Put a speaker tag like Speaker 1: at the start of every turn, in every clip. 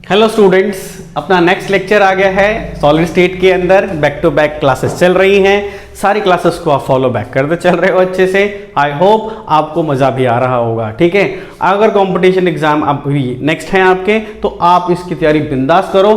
Speaker 1: Hello students, अपना next lecture आ गया है। सॉलिड स्टेट के अंदर बैक टू बैक क्लासेस चल रही हैं। सारी क्लासेस को आप फॉलो बैक करते चल रहे हो अच्छे से। आई होप आपको मज़ा भी आ रहा होगा। ठीक है, अगर कंपटीशन एग्जाम आप भी नेक्स्ट हैं आपके, तो आप इसकी तैयारी बिंदास करो।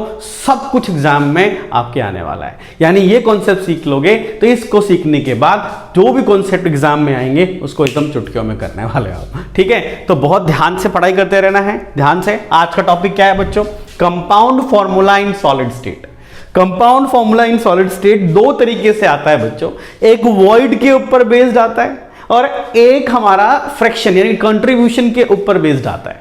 Speaker 1: सब कुछ एग्जाम में आपके आने वाला है। यानी ये कॉन्सेप्ट सीख लोगे तो इसको सीखने के बाद जो भी कॉन्सेप्ट एग्जाम में आएंगे उसको एकदम चुटकियों में करने वाले हो आप। ठीक है, तो बहुत ध्यान से पढ़ाई करते रहना है। ध्यान से। आज का टॉपिक क्या है बच्चों? Compound formula in solid state. Compound formula in solid state दो तरीके से आता है बच्चों। एक वॉइड के ऊपर बेस्ड आता है और एक हमारा फ्रैक्शन यानी कंट्रीब्यूशन के ऊपर बेस्ड आता है।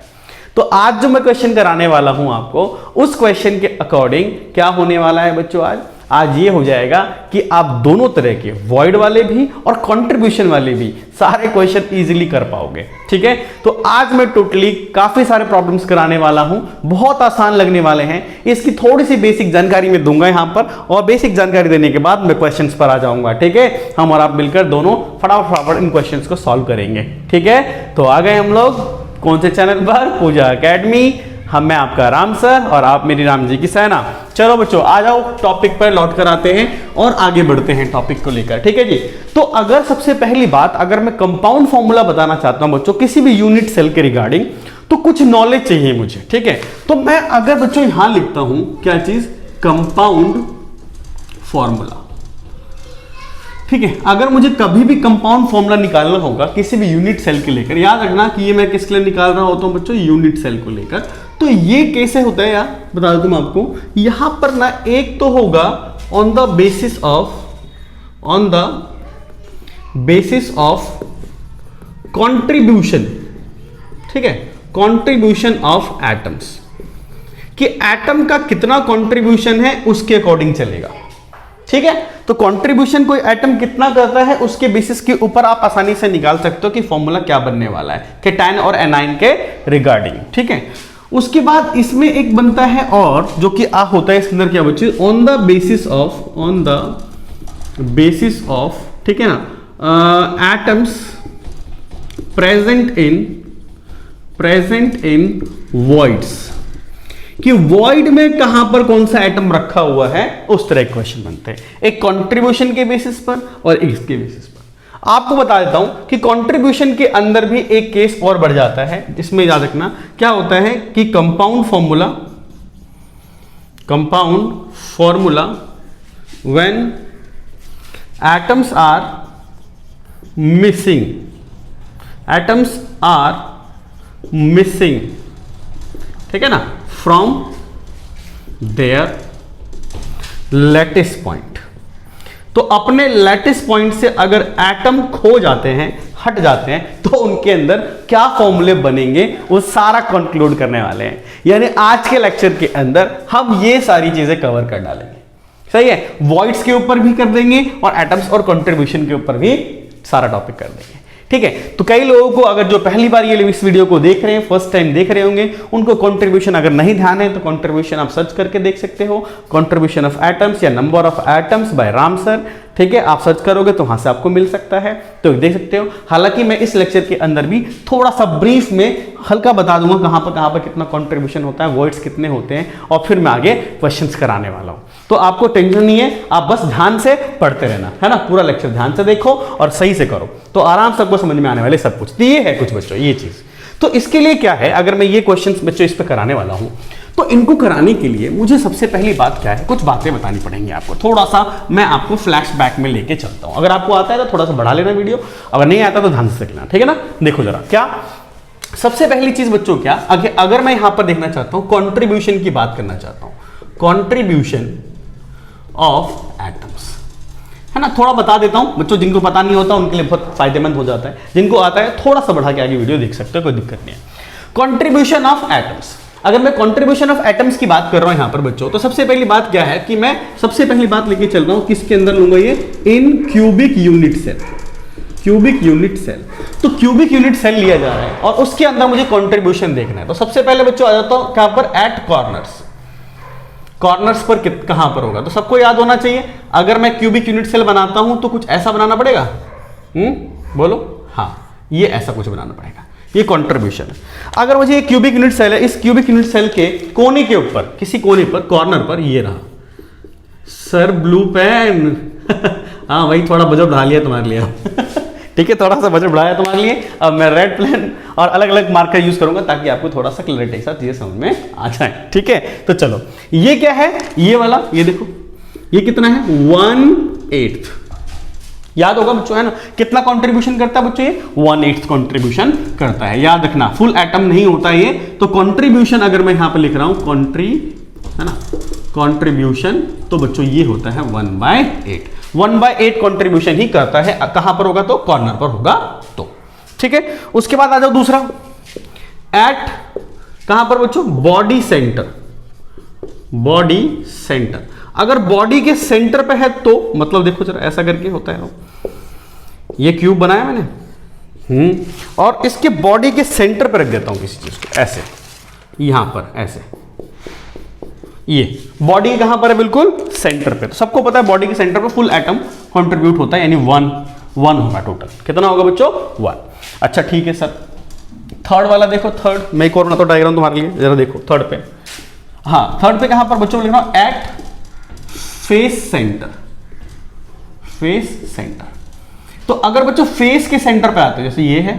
Speaker 1: तो आज जो मैं क्वेश्चन कराने वाला हूं आपको, उस क्वेश्चन के अकॉर्डिंग क्या होने वाला है बच्चों? आज ये हो जाएगा कि आप दोनों तरह के वॉइड वाले भी और कंट्रीब्यूशन वाले भी सारे क्वेश्चन इजीली कर पाओगे। ठीक है, तो आज मैं टोटली काफी सारे प्रॉब्लम्स कराने वाला हूं, बहुत आसान लगने वाले हैं। इसकी थोड़ी सी बेसिक जानकारी मैं दूंगा यहां पर, और बेसिक जानकारी देने के बाद मैं क्वेश्चंस पर आ जाऊंगा। ठीक है, हम और आप मिलकर दोनों फटाफट इन क्वेश्चंस को सॉल्व करेंगे। ठीक है, तो आ गए हम लोग कौन से चैनल पर? पूजा एकेडमी। मैं आपका राम सर और आप मेरी राम जी की सेना। चलो बच्चों, आ जाओ टॉपिक पर लौट कर आते हैं और आगे बढ़ते हैं टॉपिक को लेकर। ठीक है जी, तो अगर सबसे पहली बात, अगर मैं कंपाउंड फॉर्मूला बताना चाहता हूं बच्चों किसी भी यूनिट सेल के रिगार्डिंग, तो कुछ नॉलेज चाहिए मुझे। ठीक है, तो मैं अगर बच्चों यहां लिखता हूं क्या चीज? Compound formula. ठीक है, अगर मुझे कभी भी कंपाउंड फॉर्मूला निकालना होगा किसी भी यूनिट सेल के लेकर, याद रखना कि ये मैं किसके लिए निकाल रहा होता हूं बच्चों? यूनिट सेल को लेकर। तो ये कैसे होता है यार, बता दूं मैं आपको। यहां पर ना एक तो होगा on the basis of contribution. ठीक है, कंट्रीब्यूशन ऑफ एटम्स, कि एटम का कितना कंट्रीब्यूशन है उसके अकॉर्डिंग चलेगा। ठीक है, तो कंट्रीब्यूशन कोई एटम कितना करता है उसके बेसिस के ऊपर आप आसानी से निकाल सकते हो कि फॉर्मूला क्या बनने वाला है केटायन और एनायन के रिगार्डिंग। ठीक है, उसके बाद इसमें एक बनता है और जो कि होता है इसके अंदर क्या बच्चे? ऑन द बेसिस ऑफ ठीक है ना, एटम्स प्रेजेंट इन वॉइड्स, कि वॉइड में कहां पर कौन सा एटम रखा हुआ है, उस तरह के क्वेश्चन बनते हैं। एक कंट्रीब्यूशन के बेसिस पर और एक इसके बेसिस पर। आपको बता देता हूं कि कंट्रीब्यूशन के अंदर भी एक केस और बढ़ जाता है, जिसमें याद रखना क्या होता है कि compound formula when atoms are missing, ठीक है ना, फ्रॉम देयर लैटिस पॉइंट। तो अपने लैटिस पॉइंट से अगर एटम खो जाते हैं, हट जाते हैं, तो उनके अंदर क्या फॉर्मूले बनेंगे वो सारा कंक्लूड करने वाले हैं। यानी आज के लेक्चर के अंदर हम ये सारी चीजें कवर कर डालेंगे। सही है, वॉइड्स के ऊपर भी कर देंगे और एटम्स और कंट्रीब्यूशन के ऊपर भी सारा टॉपिक कर देंगे। ठीक है, तो कई लोगों को अगर जो पहली बार ये इस वीडियो को देख रहे हैं, फर्स्ट टाइम देख रहे होंगे, उनको कंट्रीब्यूशन अगर नहीं ध्यान है तो कंट्रीब्यूशन आप सर्च करके देख सकते हो, कंट्रीब्यूशन ऑफ एटम्स या number of atoms bye Ram sir. ठीक है, आप सर्च करोगे तो वहां से आपको मिल सकता है, तो देख सकते हो। हालांकि मैं इस लेक्चर के अंदर भी थोड़ा सा ब्रीफ में हल्का बता दूंगा कहां पर कितना कंट्रीब्यूशन होता है, वर्ड्स कितने होते हैं, और फिर मैं आगे क्वेश्चंस कराने वाला हूं। तो आपको टेंशन नहीं है, आप बस ध्यान से पढ़ते रहना, है ना। पूरा लेक्चर ध्यान से देखो और सही से करो, तो आराम से आपको समझ में आने वाले सब कुछ। ये है कुछ बच्चों ये चीज। तो इसके लिए क्या है, अगर मैं ये क्वेश्चंस बच्चों इस पे कराने वाला हूं, तो इनको कराने के लिए मुझे सबसे पहली बात क्या है, कुछ बातें बतानी पड़ेंगी आपको। थोड़ा सा मैं आपको फ्लैशबैक में लेके चलता हूं। अगर आपको आता है तो थोड़ा सा बढ़ा लेना वीडियो, अगर नहीं आता तो ध्यान से देखना। ठीक है ना, देखो जरा क्या सबसे पहली चीज बच्चों, क्या अगर मैं यहां पर देखना चाहता हूं, कंट्रीब्यूशन की बात करना चाहता हूं, कंट्रीब्यूशन ऑफ एटम्स, है ना। थोड़ा बता देता हूं बच्चों, जिनको पता नहीं होता उनके लिए बहुत फायदेमंद हो जाता है, जिनको आता है थोड़ा सा बढ़ा के आगे वीडियो देख सकते हो, कोई दिक्कत नहीं है। कंट्रीब्यूशन ऑफ एटम्स, अगर मैं कंट्रीब्यूशन ऑफ एटम्स की बात कर रहा हूं यहां पर बच्चों, तो सबसे पहली बात क्या है कि मैं सबसे पहली बात लेके चल रहा हूं, किसके अंदर लूंगा ये? इन क्यूबिक यूनिट सेल। तो क्यूबिक यूनिट सेल लिया जा रहा है और उसके अंदर मुझे कंट्रीब्यूशन देखना है। तो सबसे पहले बच्चों आ जाता हूं कहां पर? एट कॉर्नर्स पर कहां पर होगा, तो सबको याद होना चाहिए। अगर मैं क्यूबिक यूनिट सेल बनाता हूं तो कुछ ऐसा बनाना पड़ेगा, बोलो। हाँ, ये ऐसा कुछ बनाना पड़ेगा। ये कंट्रीब्यूशन है। अगर मुझे ये क्यूबिक यूनिट सेल है, इस क्यूबिक यूनिट सेल के कोने के ऊपर, किसी कोने पर, कॉर्नर पर ये रहा, सर ब्लू पेन हाँ भाई थोड़ा बजट बढ़ा लिया तुम्हारे लिए ठीक है, थोड़ा सा बजट बढ़ाया तुम्हारे लिए। अब मैं रेड पेन और अलग अलग मार्कर यूज करूंगा ताकि आपको थोड़ा सा क्लैरिटी के साथ चीजें समझ में आ जाए। ठीक है, तो चलो ये क्या है, ये वाला, ये देखो ये कितना है 1/8, याद होगा बच्चों है ना, कितना कंट्रीब्यूशन करता है बच्चों, ये 1/8 कंट्रीब्यूशन करता है। याद रखना फुल एटम नहीं होता ये, तो कंट्रीब्यूशन अगर मैं यहां पर लिख रहा हूं है ना, कंट्रीब्यूशन, तो बच्चों ये होता है 1/8। 1/8 कंट्रीब्यूशन ही करता है, कहां पर होगा तो कॉर्नर पर होगा तो। ठीक है, उसके बाद आ जाओ दूसरा, एट कहां पर बच्चों, बॉडी सेंटर। बॉडी सेंटर, अगर बॉडी के सेंटर पे है तो मतलब देखो जरा ऐसा करके होता है, ये क्यूब बनाया मैंने और इसके बॉडी के सेंटर पर रख देता हूं किसी चीज को, ऐसे यहां पर ऐसे, ये बॉडी कहां पर है, बिल्कुल सेंटर पे। तो सबको पता है बॉडी के सेंटर पे फुल एटम कंट्रीब्यूट होता है, यानी 1 होगा टोटल। कितना होगा बच्चों 1। अच्छा ठीक है सर, थर्ड वाला देखो, थर्ड मैं एक और बनाता हूं डायग्राम तुम्हारे लिए, जरा देखो थर्ड पे। हाँ थर्ड पे कहां पर बच्चों लिख रहा हूं, at face centre. Face centre, तो अगर बच्चों फेस के सेंटर पे आते हैं, जैसे ये है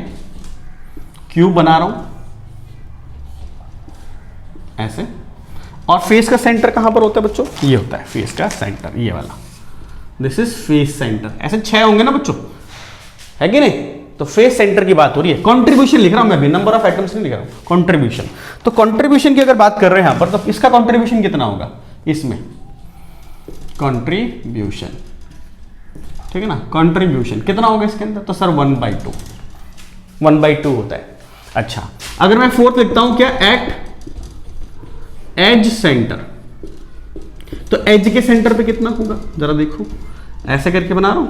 Speaker 1: क्यूब बना रहा हूं ऐसे, और फेस का सेंटर कहां पर होता है बच्चों, ये होता है फेस का सेंटर, ये वाला, दिस इज फेस सेंटर। ऐसे 6 होंगे ना बच्चों, है कि नहीं, तो फेस सेंटर की बात हो रही है। कंट्रीब्यूशन लिख रहा हूं मैं भी, नंबर ऑफ एटम्स नहीं लिख रहा हूं, कंट्रीब्यूशन। तो कंट्रीब्यूशन की अगर बात कर रहे हैं यहां पर, तो इसका कंट्रीब्यूशन कितना होगा, इसमें कंट्रीब्यूशन, ठीक है ना, कंट्रीब्यूशन कितना होगा इसके अंदर, तो सर 1/2 होता है। अच्छा अगर मैं फोर्थ लिखता हूं क्या, एट एज सेंटर, तो एज के सेंटर पे कितना होगा, जरा देखो ऐसे करके बना रहा हूं,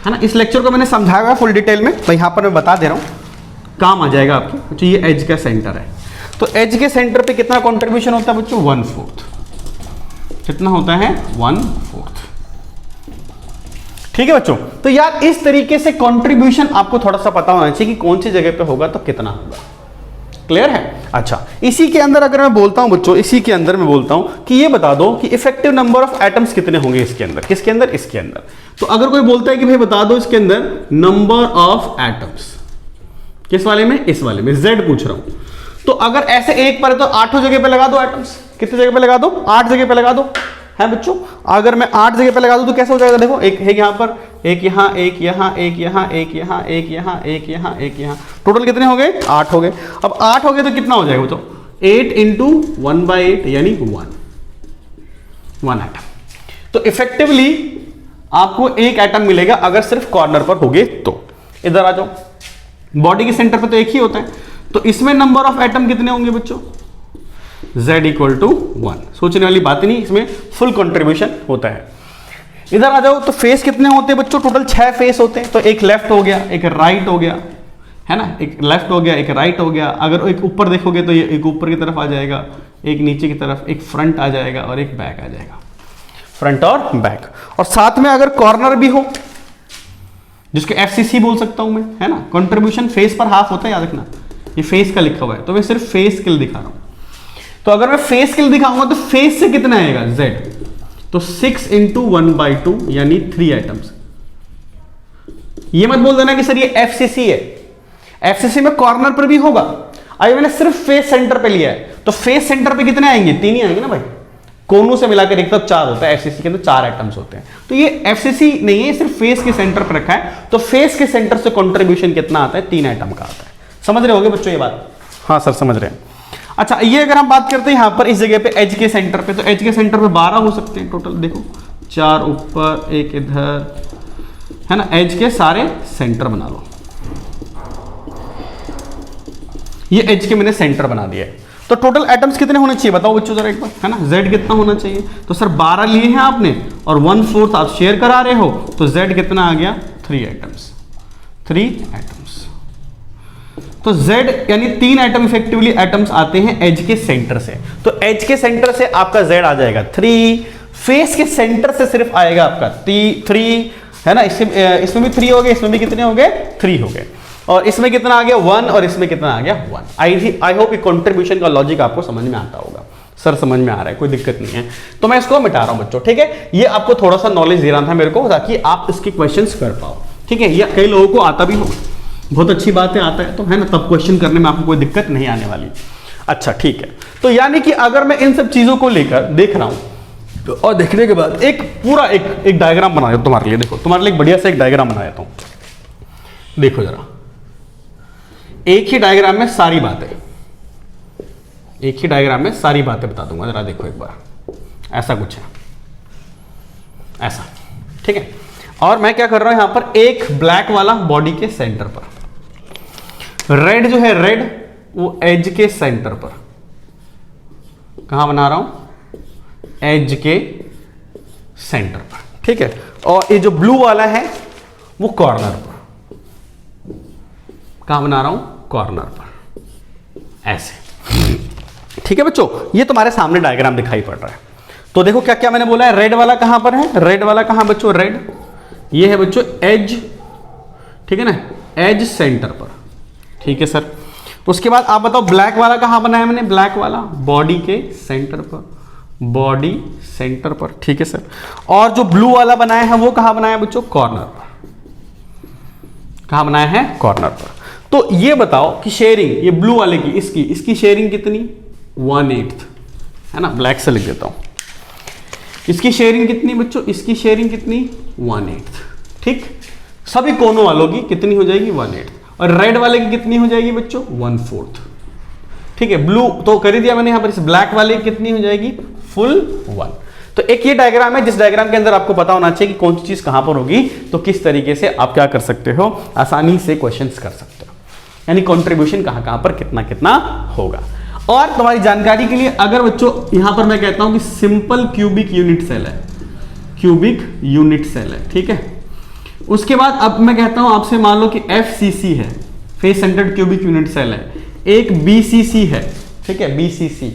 Speaker 1: है ना। इस लेक्चर को मैंने समझाया हुआ फुल डिटेल में, तो यहां पर मैं बता दे रहा हूं, काम आ जाएगा आपके। तो ये एज का सेंटर है, तो एज के सेंटर पे कितना कंट्रीब्यूशन होता है बच्चों, 1/4। कितना होता है 1/4। ठीक है बच्चों, तो यार इस तरीके से कंट्रीब्यूशन आपको थोड़ा सा पता होना चाहिए कि कौन सी जगह पे होगा तो कितना होगा। क्लियर है। अच्छा इसी के अंदर अगर मैं बोलता हूं बच्चों, इसी के अंदर मैं बोलता हूं कि ये बता दो कि इफेक्टिव नंबर ऑफ एटम्स कितने होंगे इसके अंदर, किसके अंदर, इसके अंदर। तो अगर कोई बोलता है कि भाई बता दो इसके अंदर नंबर ऑफ एटम्स, किस वाले में, इस वाले में, Z पूछ रहा हूं, तो अगर ऐसे एक पर है तो 8 जगह पे लगा दो एटम्स, कितनी जगह पे लगा दो, 8 जगह पे लगा दो, है बच्चों। अगर मैं 8 जगह पे लगा दूं तो कैसे हो जाएगा, देखो एक है यहां पर, एक यहां, एक यहां, एक यहां, एक यहां, एक यहां, एक यहां, एक यहां, टोटल कितने हो गए, 8 हो गए। अब 8 हो गए तो कितना हो जाएगा बच्चों, 8 × 1/8 यानी 1 एटम। तो इफेक्टिवली आपको एक एटम मिलेगा अगर सिर्फ कॉर्नर पर होगे तो। इधर आ जाओ, बॉडी के सेंटर पर तो एक ही होता है, तो इसमें नंबर ऑफ एटम कितने होंगे बच्चों, Z = 1। सोचने वाली बात नहीं, इसमें फुल कंट्रीब्यूशन होता है। इधर आ जाओ, तो फेस कितने होते हैं बच्चों, टोटल 6 फेस होते हैं। तो एक लेफ्ट हो गया, एक राइट हो गया, है ना, एक लेफ्ट हो गया, एक राइट हो गया। अगर एक ऊपर देखोगे तो ये एक ऊपर की तरफ आ जाएगा, एक नीचे की तरफ, एक फ्रंट आ जाएगा और एक बैक आ जाएगा, फ्रंट और बैक। और साथ में अगर कॉर्नर भी हो, जिसको FCC बोल सकता हूं मैं, है ना, कंट्रीब्यूशन फेस पर हाफ होता है, याद रखना। ये फेस का लिखा हुआ है, तो मैं सिर्फ फेस स्किल दिखा रहा हूं। तो अगर मैं फेस स्किल दिखाऊंगा तो फेस से कितना आएगा, Z, तो 6 × 1/2 यानी 3 एटम्स। ये मत बोल देना कि सर ये FCC है, FCC में कॉर्नर पर भी होगा। अभी मैंने सिर्फ फेस सेंटर पे लिया है, तो फेस सेंटर पे कितने आएंगे, 3 ही आएंगे ना भाई, कोनों से मिलाकर एक तरफ 4 होता है, FCC के अंदर 4 एटम्स होते हैं। तो ये FCC नहीं है, सिर्फ फेस के सेंटर पर रखा है, तो फेस के सेंटर से कंट्रीब्यूशन कितना आता है, 3 एटम का आता है। समझ रहे होगे बच्चों ये बात, हाँ सर समझ रहे हैं। अच्छा ये अगर हम बात करते हैं यहां पर इस जगह पे एज के सेंटर पे, तो एज के सेंटर पे 12 हो सकते हैं टोटल, देखो 4 ऊपर, एक इधर, है ना, एज के सारे सेंटर बना लो। ये एज के मैंने सेंटर बना दिया है। तो टोटल एटम्स कितने होने चाहिए बताओ बच्चों जरा एक बार, है ना, Z कितना होना चाहिए, तो सर 12 लिए हैं आपने और 1/4 आप शेयर करा रहे हो, तो Z कितना आ गया, 3 एटम्स, 3 एटम्स। तो Z यानी 3 एटम इफेक्टिवली एटम्स आते हैं एज के सेंटर से। तो एज के सेंटर से आपका Z आ जाएगा 3, फेस के सेंटर से सिर्फ आएगा आपका 3, है ना, इसमें भी 3 हो गए, इसमें भी कितने हो गए, 3 हो गए। और इसमें कितना आ गया 1 और इसमें कितना आ गया 1। आई होप ये कंट्रीब्यूशन का लॉजिक आपको समझ में आता होगा। सर समझ में आ रहा है, कोई दिक्कत नहीं है, तो मैं इसको मिटा रहा हूं बच्चों, ठीक है। ये आपको थोड़ा सा नॉलेज दे रहा था मेरे को, ताकि आप इसके क्वेश्चंस कर पाओ, ठीक है। ये कई लोगों को आता भी हो, बहुत अच्छी बात है, आता है तो है ना, तब क्वेश्चन करने में आपको कोई दिक्कत नहीं आने वाली। अच्छा ठीक है, तो यानी कि अगर मैं इन सब चीजों को लेकर देख रहा हूं तो, और देखने के बाद एक पूरा एक डायग्राम बना देता हूं तुम्हारे लिए। देखो तुम्हारे लिए बढ़िया से एक डायग्राम बना देता हूं। देखो जरा, एक ही डायग्राम में सारी बातें, एक ही डायग्राम में सारी बातें बता दूंगा, जरा देखो एक बार। ऐसा कुछ है, ऐसा, ठीक है। और मैं क्या कर रहा हूं यहां पर, एक ब्लैक वाला बॉडी के सेंटर पर, रेड जो है रेड वो एज के सेंटर पर, कहां बना रहा हूं, एज के सेंटर पर, ठीक है। और ये जो ब्लू वाला है वो कॉर्नर पर, कहां बना रहा हूं, कॉर्नर पर, ऐसे, ठीक है बच्चों। ये तुम्हारे सामने डायग्राम दिखाई पड़ रहा है। तो देखो क्या क्या मैंने बोला है, रेड वाला कहां पर है, रेड वाला कहां बच्चों, रेड ये है बच्चों एज, ठीक है ना, एज सेंटर पर, ठीक है सर। उसके बाद आप बताओ ब्लैक वाला कहां बनाया मैंने, ब्लैक वाला बॉडी के सेंटर पर, बॉडी सेंटर पर, ठीक है सर। और जो ब्लू वाला बनाया है वो कहां बनाया बच्चों, कॉर्नर पर, कहां बनाया है, कॉर्नर पर। तो ये बताओ कि शेयरिंग, ये ब्लू वाले की, इसकी शेयरिंग कितनी, 1/8 है ना, ब्लैक से लिख देता हूं। इसकी शेयरिंग कितनी बच्चों, इसकी शेयरिंग कितनी, 1/8, ठीक। सभी कोनों वालों की कितनी हो जाएगी, 1/8। और रेड वाले की कितनी हो जाएगी बच्चों, 1/4, ठीक है। ब्लू तो कर ही दिया मैंने, यहां पर इस ब्लैक वाले की कितनी हो जाएगी, फुल 1। तो एक ये डायग्राम है, जिस डायग्राम के अंदर आपको पता होना चाहिए कि कौन सी चीज कहां पर होगी, तो किस तरीके से आप क्या कर सकते हो, आसानी से क्वेश्चंस कर सकते हो, यानी कंट्रीब्यूशन कहां कहां पर कितना कितना होगा। और तुम्हारी जानकारी के लिए, अगर बच्चों यहां पर मैं कहता हूं कि सिंपल क्यूबिक यूनिट सेल है, क्यूबिक यूनिट सेल है, ठीक है। उसके बाद अब मैं कहता हूं आपसे, मान लो कि FCC है, face centred cubic unit cell है, एक BCC है, ठीक है, BCC,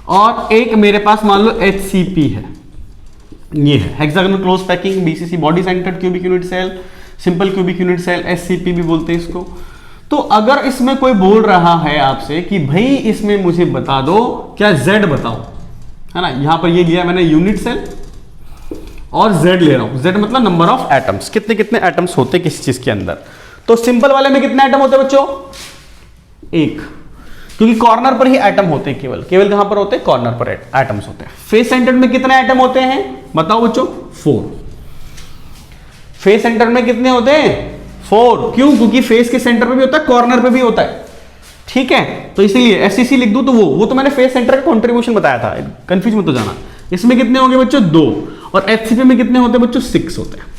Speaker 1: और एक मेरे पास मान लो HCP है, ये है hexagonal close packing, BCC body centred cubic unit cell, simple cubic unit cell, SCP भी बोलते हैं इसको। तो अगर इसमें कोई बोल रहा है आपसे कि भाई इसमें मुझे बता दो, क्या Z बताओ, है ना, यहां पर ये लिया मैंने यूनिट सेल और Z ले रहा हूं, Z मतलब नंबर ऑफ एटम्स, कितने कितने एटम्स होते हैं किसी चीज के अंदर। तो सिंपल वाले में कितने एटम होते हैं बच्चों, 1, क्योंकि कॉर्नर पर ही एटम होते हैं, केवल कहां पर होते हैं, कॉर्नर पर एटम्स होते हैं। फेस सेंटर में कितने एटम होते हैं बताओ बच्चों, 4। फेस सेंटर में कितने होते हैं, 4, क्यों, क्योंकि फेस के सेंटर पे भी होता है, कॉर्नर पे भी होता है, ठीक है। तो इसीलिए FCC लिख दूं तो वो तो मैंने फेस सेंटर का कंट्रीब्यूशन बताया था, कंफ्यूज मत हो जाना। इसमें कितने होंगे बच्चों, 2, और HCP में कितने होते हैं बच्चों, 6 होते हैं।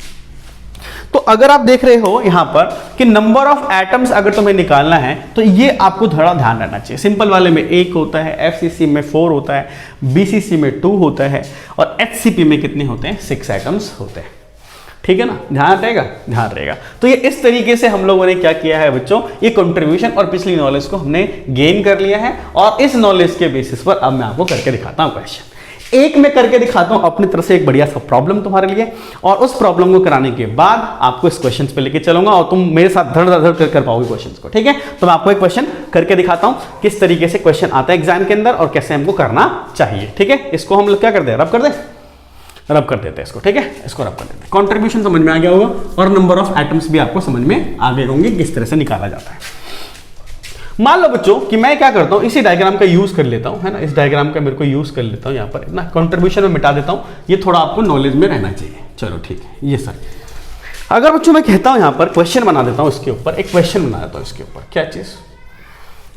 Speaker 1: तो अगर आप देख रहे हो यहां पर कि नंबर ऑफ एटम्स अगर तुम्हें निकालना है, तो ये आपको थोड़ा ध्यान रखना चाहिए। सिंपल वाले में 1 होता है, FCC में 4 होता है, BCC में 2 होता है, और HCP में कितने होते हैं, 6 एटम्स होते हैं, ठीक है ना, ध्यान रहेगा, ध्यान रहेगा। तो ये इस तरीके से हम लोगों ने क्या किया है बच्चों, ये कंट्रीब्यूशन और पिछली नॉलेज को हमने गेन कर लिया है, और इस नॉलेज के बेसिस पर अब मैं आपको करके दिखाता हूं क्वेश्चन। एक मैं करके दिखाता हूं अपनी तरफ से एक बढ़िया सा प्रॉब्लम तुम्हारे लिए, और उस प्रॉब्लम को कराने के बाद आपको इस क्वेश्चन पे लेके चलूंगा, और तुम मेरे साथ धड़ धड़ कर पाओगे क्वेश्चन को, ठीक है। तो मैं आपको एक क्वेश्चन करके दिखाता हूं, किस तरीके से क्वेश्चन आता है एग्जाम के अंदर और कैसे हमको करना चाहिए, ठीक है। इसको हम लोग क्या कर दे, रब कर दे, रब कर देते हैं इसको, ठीक है, इसको रब कर देते हैं। कंट्रीब्यूशन समझ में आ गया होगा, और नंबर ऑफ एटम्स भी आपको समझ में आ गए होंगे किस तरह से निकाला जाता है। मान लो बच्चों कि मैं क्या करता हूं, इसी डायग्राम का यूज कर लेता हूं, है ना, इस डायग्राम का मेरे को यूज कर लेता हूं, यहां पर ना कंट्रीब्यूशन में मिटा देता हूं, ये थोड़ा आपको नॉलेज में रहना चाहिए। चलो ठीक है, ये सर अगर बच्चों मैं कहता हूं यहां पर क्वेश्चन बना देता हूं, इसके ऊपर एक क्वेश्चन बना देता हूं, इसके ऊपर क्या चीज,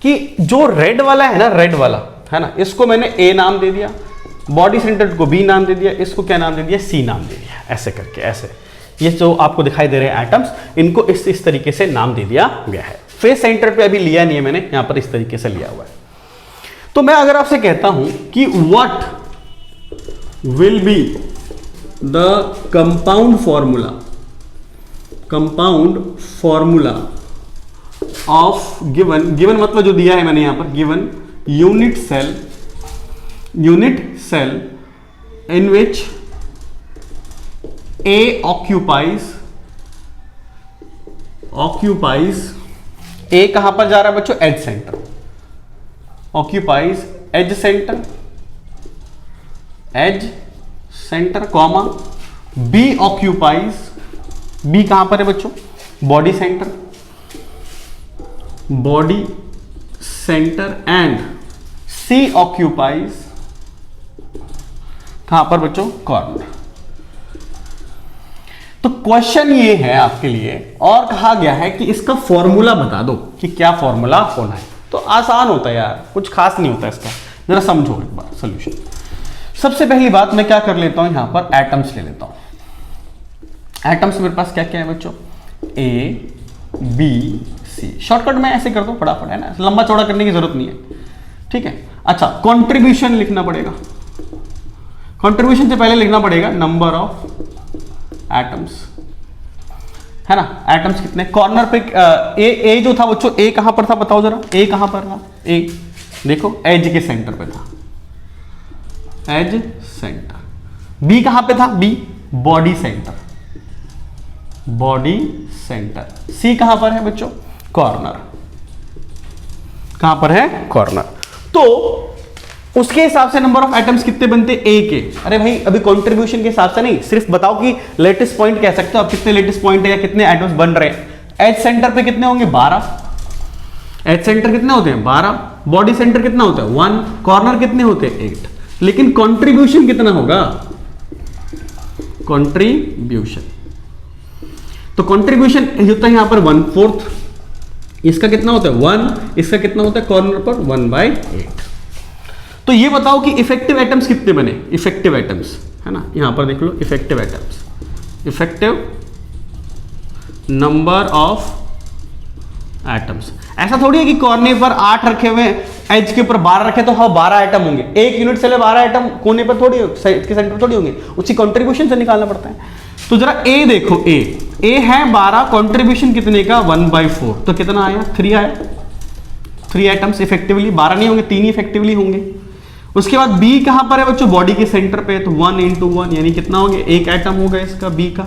Speaker 1: कि जो रेड वाला है ना, रेड वाला है ना, इसको मैंने A नाम दे दिया, बॉडी सेंटर को B नाम दे दिया, इसको क्या नाम दे दिया, C नाम दे दिया, ऐसे करके, ऐसे ये जो आपको दिखाई दे रहे हैं एटम्स, इनको इस तरीके से नाम दे दिया गया है। फेस सेंटर पे अभी लिया नहीं है मैंने, यहां पर इस तरीके से लिया हुआ है। तो मैं अगर आपसे कहता हूं कि what will be the compound formula of given मतलब जो दिया है मैंने यहां पर, given unit cell in which A occupies A कहां पर जा रहा है बच्चों, edge centre, occupies edge centre, edge centre comma, B occupies, B कहां पर है बच्चों, body centre, body centre, and C occupies कहां पर बच्चों, कॉर्नर। तो क्वेश्चन ये है आपके लिए, और कहा गया है कि इसका फॉर्मूला बता दो कि क्या फॉर्मूला होना है। तो आसान होता है यार, कुछ खास नहीं होता इसका, जरा समझो एक बार सॉल्यूशन। सबसे पहली बात मैं क्या कर लेता हूं, यहां पर एटम्स ले लेता हूं। एटम्स मेरे पास क्या क्या है बच्चों, ए बी सी। शॉर्टकट में ऐसे कर दो फटाफट, है ना, लंबा चौड़ा करने की जरूरत नहीं है, ठीक है। अच्छा, कंट्रीब्यूशन लिखना पड़ेगा, कंट्रीब्यूशन से पहले लिखना पड़ेगा नंबर ऑफ एटम्स, है ना। एटम्स कितने, कॉर्नर पे ए जो था बच्चों, ए कहां पर था बताओ जरा, ए कहां पर था, ए देखो एज के सेंटर पे था, एज सेंटर। बी कहां पे था, B body centre, body centre. C कहां पर है बच्चों, कॉर्नर, कहां पर है, कॉर्नर। तो उसके हिसाब से नंबर ऑफ एटम्स कितने बनते, ए के। अरे भाई अभी कंट्रीब्यूशन के हिसाब से नहीं, सिर्फ बताओ कि लेटेस्ट पॉइंट कह सकते हो आप, कितने लेटेस्ट पॉइंट है या कितने एटम्स बन रहे हैं। एज सेंटर पे कितने होंगे, 12। एज सेंटर कितने होते हैं, 12। बॉडी सेंटर कितना होता है, 1। कॉर्नर कितने होते हैं, 8। लेकिन कंट्रीब्यूशन कितना होगा, कंट्रीब्यूशन, तो कंट्रीब्यूशन होता है यहां पर 1/4, इसका कितना होता है 1, इसका कितना होता है कॉर्नर पर 1/8। तो ये बताओ कि इफेक्टिव एटम्स कितने बने, इफेक्टिव एटम्स, है ना, यहां पर देख लो effective atoms, effective number of atoms. ऐसा थोड़ी है कि कॉर्नर पर 8 रखे हुए हैं, एज के ऊपर 12 रखे तो हाँ 12 एटम होंगे। एक यूनिट सेल 12 एटम कोने पर थोड़ी, के सेंटर थोड़ी होंगे, उसकी कंट्रीब्यूशन से निकालना पड़ता है। तो जरा ए देखो, ए है 12, कंट्रीब्यूशन कितने का 1/4, तो कितना आया 3 आया। 3 एटम्स इफेक्टिवली, 12 नहीं होंगे, 3 ही इफेक्टिवली होंगे। उसके बाद बी कहां पर है बच्चों, बॉडी के सेंटर पे, तो 1 × 1 यानी कितना हो गया, 1 एटम होगा इसका बी का।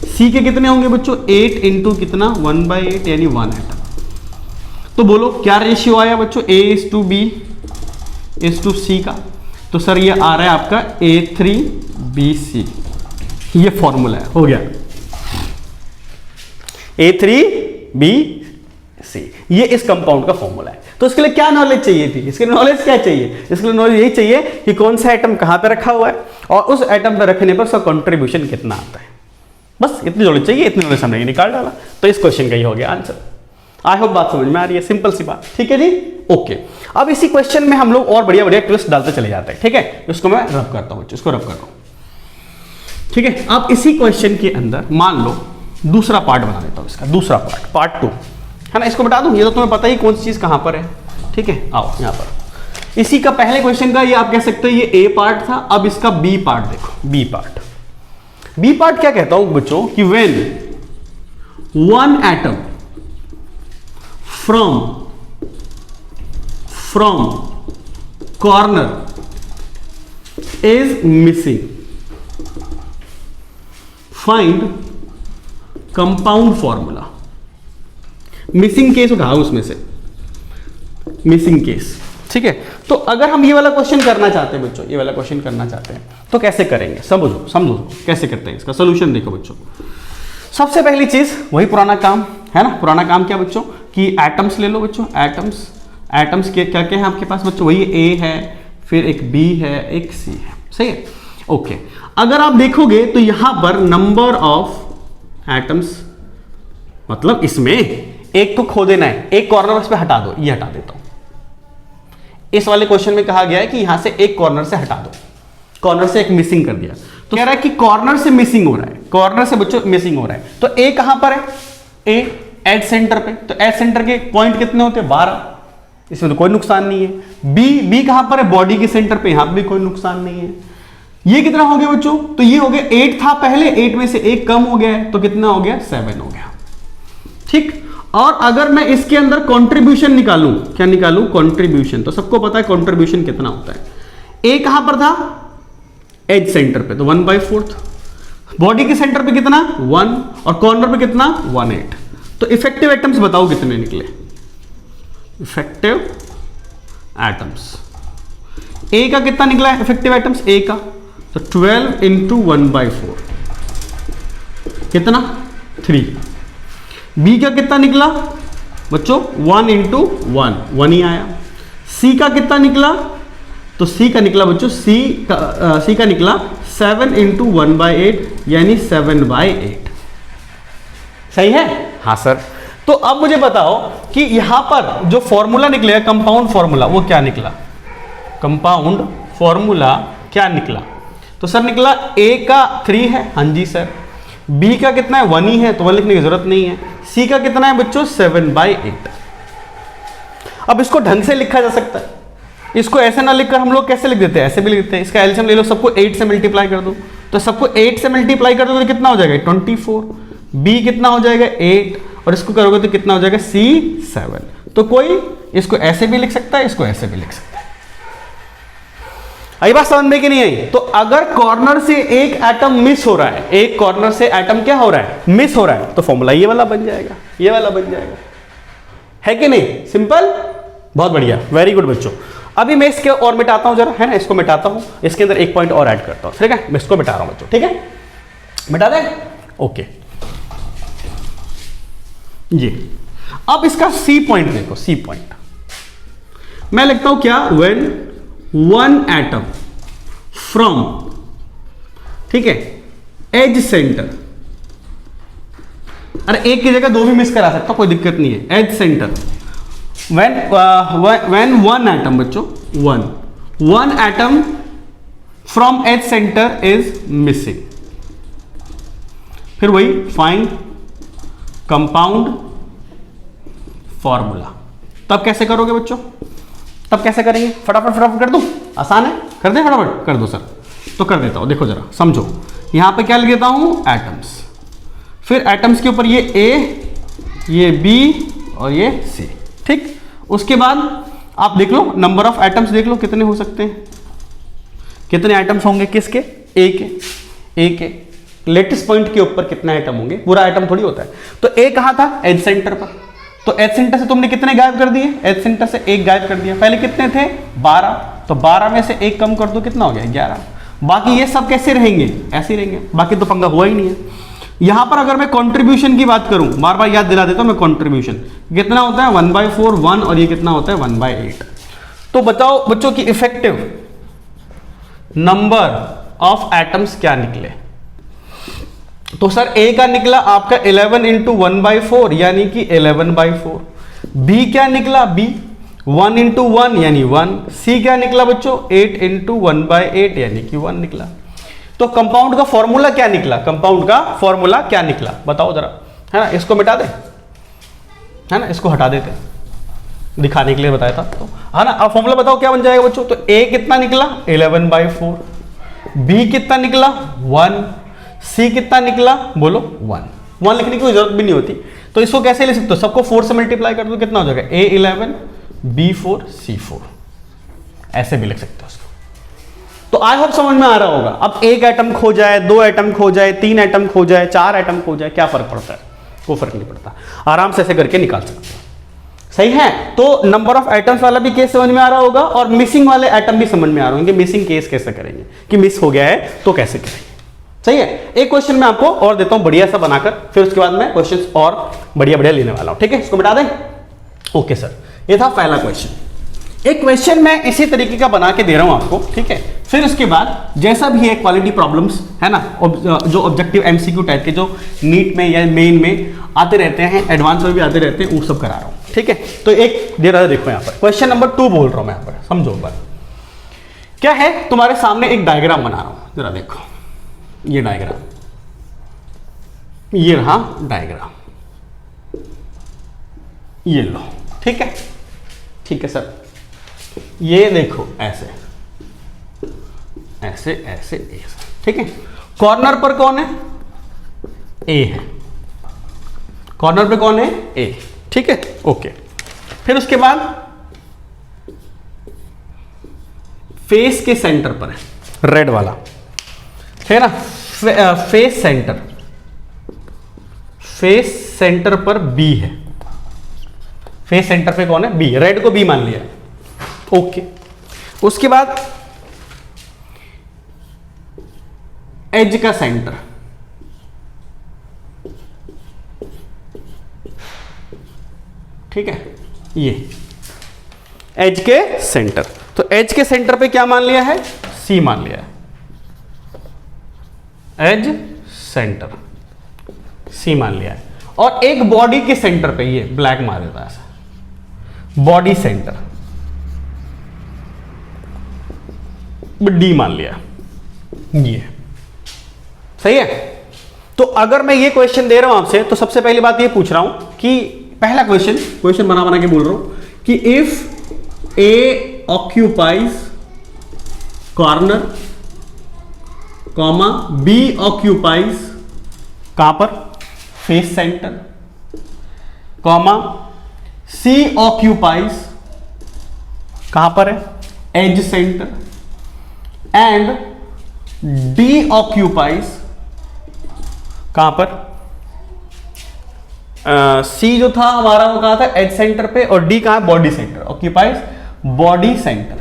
Speaker 1: सी के कितने होंगे बच्चों, 8 × कितना 1/8 यानी 1 एटम। तो बोलो क्या रेशियो आया बच्चों, A:B C का। तो सर ये आ रहा है आपका A3BC, ये फॉर्मूला है, हो गया A3BC, ये इस कंपाउंड का फॉर्मूला है। तो इसके लिए क्या नॉलेज चाहिए थी, इसके लिए नॉलेज क्या चाहिए, इसके लिए नॉलेज यही चाहिए कि कौन सा एटम कहां पे रखा हुआ है और उस एटम पे रखने पर उसका कंट्रीब्यूशन कितना आता है। बस इतनी नॉलेज चाहिए, इतनी नॉलेज हमने निकाल डाला, तो इस क्वेश्चन का ही हो गया आंसर। आई होप बात समझ में आ रही है, सिंपल सी बात, ठीक है जी, ओके। अब इसी क्वेश्चन में हम लोग और बढ़िया बढ़िया ट्विस्ट डालते चले जाते हैं, ठीक है। इसको मैं रब करता हूं, इसको रब करता हूं, ठीक है। अब इसी क्वेश्चन के अंदर मान लो दूसरा पार्ट बना देता हूं, इसका दूसरा पार्ट 2, है ना। इसको बता दूं, ये तो तुम्हें पता ही कौन सी चीज कहां पर है, ठीक है। आओ यहां पर, इसी का पहले क्वेश्चन का ये आप कह सकते हो ये ए पार्ट था। अब इसका बी पार्ट देखो, बी पार्ट क्या कहता हूं बच्चों कि when one atom from corner is missing, find compound formula। Missing case उठाओ उसमें से, मिसिंग केस, ठीक है। तो अगर हम ये वाला क्वेश्चन करना चाहते हैं बच्चों, ये वाला क्वेश्चन करना चाहते हैं तो कैसे करेंगे, समझो कैसे करते हैं। इसका सोल्यूशन देखो बच्चों, सबसे पहली चीज वही पुराना काम है ना। पुराना काम क्या बच्चों कि एटम्स ले लो बच्चों, एटम्स के क्या क्या है आपके पास बच्चों, वही ए है, फिर एक बी है, एक सी है, सही है, ओके। अगर आप देखोगे तो यहां पर नंबर ऑफ एटम्स, मतलब इसमें एक को खो देना है, एक कॉर्नर इस पे हटा दो, ये हटा देता हूं। इस वाले क्वेश्चन में कहा गया है कि यहां से एक कॉर्नर से हटा दो, कॉर्नर से एक मिसिंग कर दिया, तो कह रहा है कि कॉर्नर से मिसिंग हो रहा है, कॉर्नर से बच्चों मिसिंग हो रहा है। तो ए कहां पर है, ए एज सेंटर पे, तो एज सेंटर के पॉइंट कितने होते हैं 12, इसमें तो कोई नुकसान नहीं है। बी कहां पर है, बॉडी के सेंटर पे, यहां भी कोई नुकसान नहीं है। ये कितना हो गया बच्चों, तो ये हो गया 8 था पहले, 8 में से 1 कम हो गया है, तो कितना हो गया 7 हो गया, ठीक। और अगर मैं इसके अंदर कंट्रीब्यूशन निकालूं, क्या निकालूं, कंट्रीब्यूशन, तो सबको पता है कंट्रीब्यूशन कितना होता है। ए कहां पर था, एज सेंटर पे, तो 1/4। बॉडी के सेंटर पे कितना 1 और कॉर्नर पे कितना 1/8। तो इफेक्टिव एटम्स बताओ कितने निकले, इफेक्टिव एटम्स। ए का कितना निकला है इफेक्टिव एटम्स? ए का तो 12 इंटू 1/4 कितना 3। बी का कितना निकला बच्चों? 1 इंटू 1 ही आया। सी का कितना निकला? तो सी का निकला बच्चों, सी का निकला 7 इंटू 1/8 यानी 7/8। सही है? हाँ सर। तो अब मुझे बताओ कि यहां पर जो फॉर्मूला निकलेगा कंपाउंड फॉर्मूला वो क्या निकला? कंपाउंड फॉर्मूला क्या निकला? तो सर निकला ए का 3 है। हाँ जी सर। बी का कितना है? 1 ही है तो 1 लिखने की जरूरत नहीं है। सी का कितना है बच्चों? 7/8। अब इसको ढंग से लिखा जा सकता है। इसको ऐसे ना लिखकर हम लोग कैसे लिख देते हैं? ऐसे भी लिख देते हैं। इसका एलसीएम ले लो, सबको 8 से मल्टीप्लाई कर दो। तो सबको 8 से मल्टीप्लाई कर दो तो कितना हो जाएगा? 24। बी कितना हो जाएगा? 8। और इसको करोगे तो कितना हो जाएगा? सी 7। तो कोई इसको ऐसे भी लिख सकता है, इसको ऐसे भी लिख सकता है। आई बात समझ में कि नहीं आई? तो अगर कॉर्नर से एक एटम मिस हो रहा है, एक कॉर्नर से एटम क्या हो रहा है? मिस हो रहा है, तो फॉर्मूला ये वाला बन जाएगा, ये वाला बन जाएगा। है कि नहीं? सिंपल, बहुत बढ़िया, वेरी गुड बच्चों। अभी मैं इसके और मिटाता हूं जरा, है ना, इसको मिटाता हूं, इसके अंदर एक पॉइंट और ऐड करता हूं, ठीक है? मैं इसको मिटा रहा हूं बच्चों, ठीक है? मिटा दें? ओके। ये अब इसका सी पॉइंट देखो, सी पॉइंट मैं लिखता हूं क्या? व्हेन वन एटम फ्रॉम, ठीक है, एज सेंटर, अरे एक की जगह दो भी मिस करा सकता, कोई दिक्कत नहीं है। Edge centre, when one atom बच्चों, one atom from edge centre is missing, फिर वही फाइंड कंपाउंड फॉर्मूला। तब कैसे करोगे बच्चों? तब कैसे करेंगे? फटाफट फटाफट कर दूं? आसान है, कर दें? फटाफट कर दो सर। तो कर देता हूं, देखो जरा समझो। यहां पे क्या लिख देता हूं? एटम्स। फिर एटम्स के ऊपर ये ए, ये बी और ये सी, ठीक। उसके बाद आप देख लो, नंबर ऑफ एटम्स देख लो कितने हो सकते हैं, कितने एटम्स होंगे किसके? ए के। ए के लेटेस्ट पॉइंट के ऊपर कितने एटम होंगे? पूरा एटम थोड़ी होता है। तो ए कहां था? एज सेंटर पर। तो एज सेंटर से तुमने कितने गायब कर दिए? एज सेंटर से एक गायब कर दिया। पहले कितने थे? 12। तो 12 में से एक कम कर दो, कितना हो गया? 11। बाकी ये सब कैसे रहेंगे? ऐसे ही रहेंगे, बाकी तो पंगा हुआ ही नहीं है। यहां पर अगर मैं कंट्रीब्यूशन की बात करूं, बार बार याद दिला देता हूं मैं, कंट्रीब्यूशन कितना होता है? 1/4 1, और ये कितना होता है? 1/8। तो बताओ बच्चों की इफेक्टिव नंबर ऑफ एटम्स क्या निकले? तो सर ए का निकला आपका 11 इंटू 1/4 यानी कि 11/4। बी क्या निकला? बी 1 इंटू 1 यानी 1। सी क्या निकला बच्चों? 8 इंटू 1/8 यानी कि 1 निकला। तो कंपाउंड का फॉर्मूला क्या निकला? कंपाउंड का फॉर्मूला क्या निकला बताओ जरा, है ना? इसको मिटा दे, है ना, इसको हटा देते, दिखाने के लिए बताया था तो, है ना। अब फॉर्मूला बताओ क्या बन जाएगा बच्चों? तो ए कितना निकला? 11/4। बी कितना निकला? 1। सी कितना निकला? बोलो 1 लिखने की कोई जरूरत भी नहीं होती। तो इसको कैसे ले सकते हो? सबको 4 से मल्टीप्लाई कर दो, कितना हो जाएगा? ए 11 बी 4 सी 4, ऐसे भी लिख सकते हो उसको। तो आई होप समझ में आ रहा होगा। अब एक एटम खो जाए, 2 एटम खो जाए, 3 एटम खो जाए, 4 एटम खो जाए, क्या फर्क पड़ता है? कोई फर्क नहीं पड़ता, आराम से ऐसे करके निकाल सकते हैं। सही है? तो नंबर ऑफ एटम्स वाला भी केस समझ में आ रहा होगा, और मिसिंग वाले एटम भी समझ में आ रहे होंगे। मिसिंग केस कैसे करेंगे, कि मिस हो गया है तो कैसे करेंगे। सही है? एक क्वेश्चन मैं आपको और देता हूं बढ़िया सा बनाकर, फिर उसके बाद मैं क्वेश्चंस और बढ़िया बढ़िया लेने वाला हूं, ठीक है? इसको मिटा दें? ओके सर, ये था पहला क्वेश्चन। एक क्वेश्चन मैं इसी तरीके का बना के दे रहा हूं आपको, ठीक है? फिर उसके बाद जैसा भी है क्वालिटी प्रॉब्लम्स, है ना, जो ऑब्जेक्टिव एमसीक्यू टाइप के जो नीट में या मेन में आते रहते हैं, एडवांस में भी आते रहते हैं, वो सब करा रहा हूं, ठीक है? तो एक दे रहा है, देखो यहाँ पर क्वेश्चन नंबर 2 बोल रहा हूं मैं यहाँ पर, समझो एक बार क्या है। तुम्हारे सामने एक डायग्राम बना रहा हूं, जरा देखो ये डायग्राम, ये रहा डायग्राम, ये लो, ठीक है? ठीक है सर, ये देखो ऐसे ऐसे ऐसे ऐसे, ठीक है? कॉर्नर पर कौन है? ए है। कॉर्नर पे कौन है? ए, ठीक है? ओके। फिर उसके बाद फेस के सेंटर पर है रेड वाला, है ना, फेस सेंटर, फेस सेंटर पर बी है, फेस सेंटर पे कौन है? बी। रेड को बी मान लिया है। ओके, उसके बाद एज का सेंटर, ठीक है, ये एज के सेंटर। तो एज के सेंटर पे क्या मान लिया है? सी मान लिया है। एज सेंटर सी मान लिया है। और एक बॉडी के सेंटर पे, ये ब्लैक मार देता है ऐसा, बॉडी सेंटर डी मान लिया, ये सही है। तो अगर मैं ये क्वेश्चन दे रहा हूं आपसे, तो सबसे पहली बात ये पूछ रहा हूं कि पहला क्वेश्चन बना के बोल रहा हूं कि if A occupies corner, comma B occupies कहां पर? Face centre, comma C occupies कहां पर है? Edge centre, and D occupies कहां पर? सी जो था हमारा वो कहां था? एज सेंटर पे, और डी कहां है? Body centre, occupies body centre,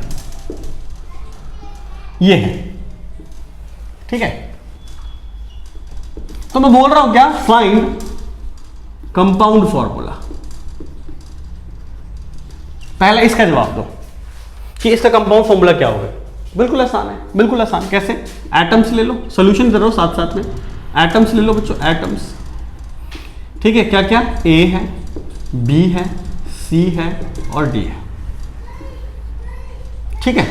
Speaker 1: ये है, ठीक है। तो मैं बोल रहा हूं क्या? Find compound formula. पहला इसका जवाब दो कि इसका कंपाउंड फॉर्मूला क्या होगा। बिल्कुल आसान है, बिल्कुल आसान। कैसे? एटम्स ले लो, सॉल्यूशन कर रहा हूं साथ साथ में। एटम्स ले लो बच्चों, एटम्स, ठीक है। क्या क्या? ए है, बी है, सी है और डी है, ठीक है।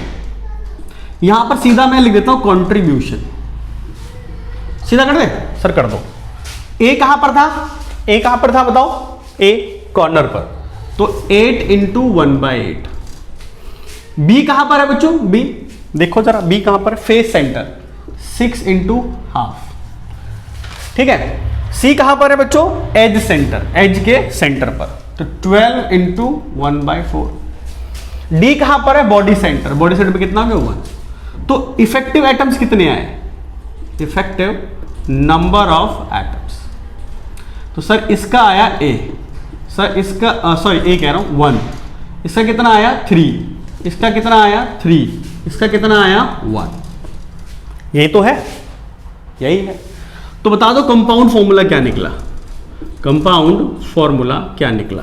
Speaker 1: यहां पर सीधा मैं लिख देता हूं कंट्रीब्यूशन, सीधा कर दे सर, कर दो। ए कहां पर था? ए कहां पर था बताओ? ए कॉर्नर पर, तो 8 इंटू 1/8। बी कहां पर है बच्चों? बी देखो जरा, बी कहां पर? फेस सेंटर, 6 इंटू हाफ, ठीक है। सी कहां पर है बच्चों? एज सेंटर, एज के सेंटर पर, तो 12 इंटू 1/4। डी कहां पर है? बॉडी सेंटर, बॉडी सेंटर पे कितना क्या हुआ? तो इफेक्टिव एटम्स कितने आए? इफेक्टिव नंबर ऑफ एटम्स, तो सर इसका आया ए, सर इसका सॉरी ए कह रहा हूं 1, इसका कितना आया 3, इसका कितना आया 3, इसका कितना आया 1। यही तो है, यही है। तो बता दो कंपाउंड फॉर्मूला क्या निकला? कंपाउंड फॉर्मूला क्या निकला?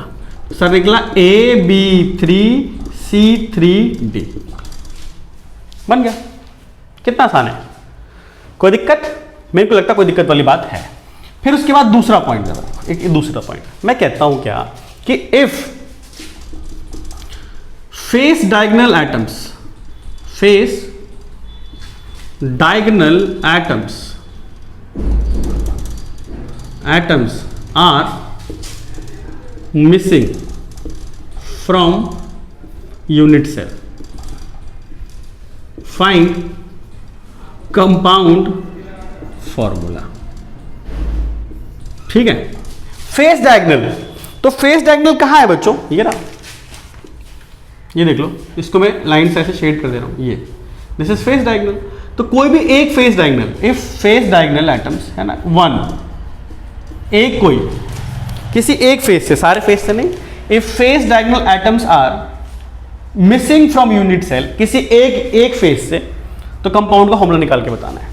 Speaker 1: सर निकला AB3C3D, बन गया। कितना आसान है, कोई दिक्कत? मेरे को लगता कोई दिक्कत वाली बात है। फिर उसके बाद दूसरा पॉइंट, एक दूसरा पॉइंट मैं कहता हूं क्या कि if face diagonal atoms, face diagonal atoms are missing from unit cell, find compound formula, ठीक है। फेस डायगोनल, तो फेस डायगोनल कहां है बच्चों? ये रहा, ये देख लो, इसको मैं लाइन से ऐसे शेड कर दे रहा हूं, ये दिस इज फेस डायगोनल। तो कोई भी एक face diagonal, if face diagonal atoms है ना, 1, एक कोई किसी एक फेस से, सारे फेस से नहीं, if face diagonal atoms are missing from unit cell, किसी एक फेस से, तो कंपाउंड का फॉर्मूला निकाल के बताना है।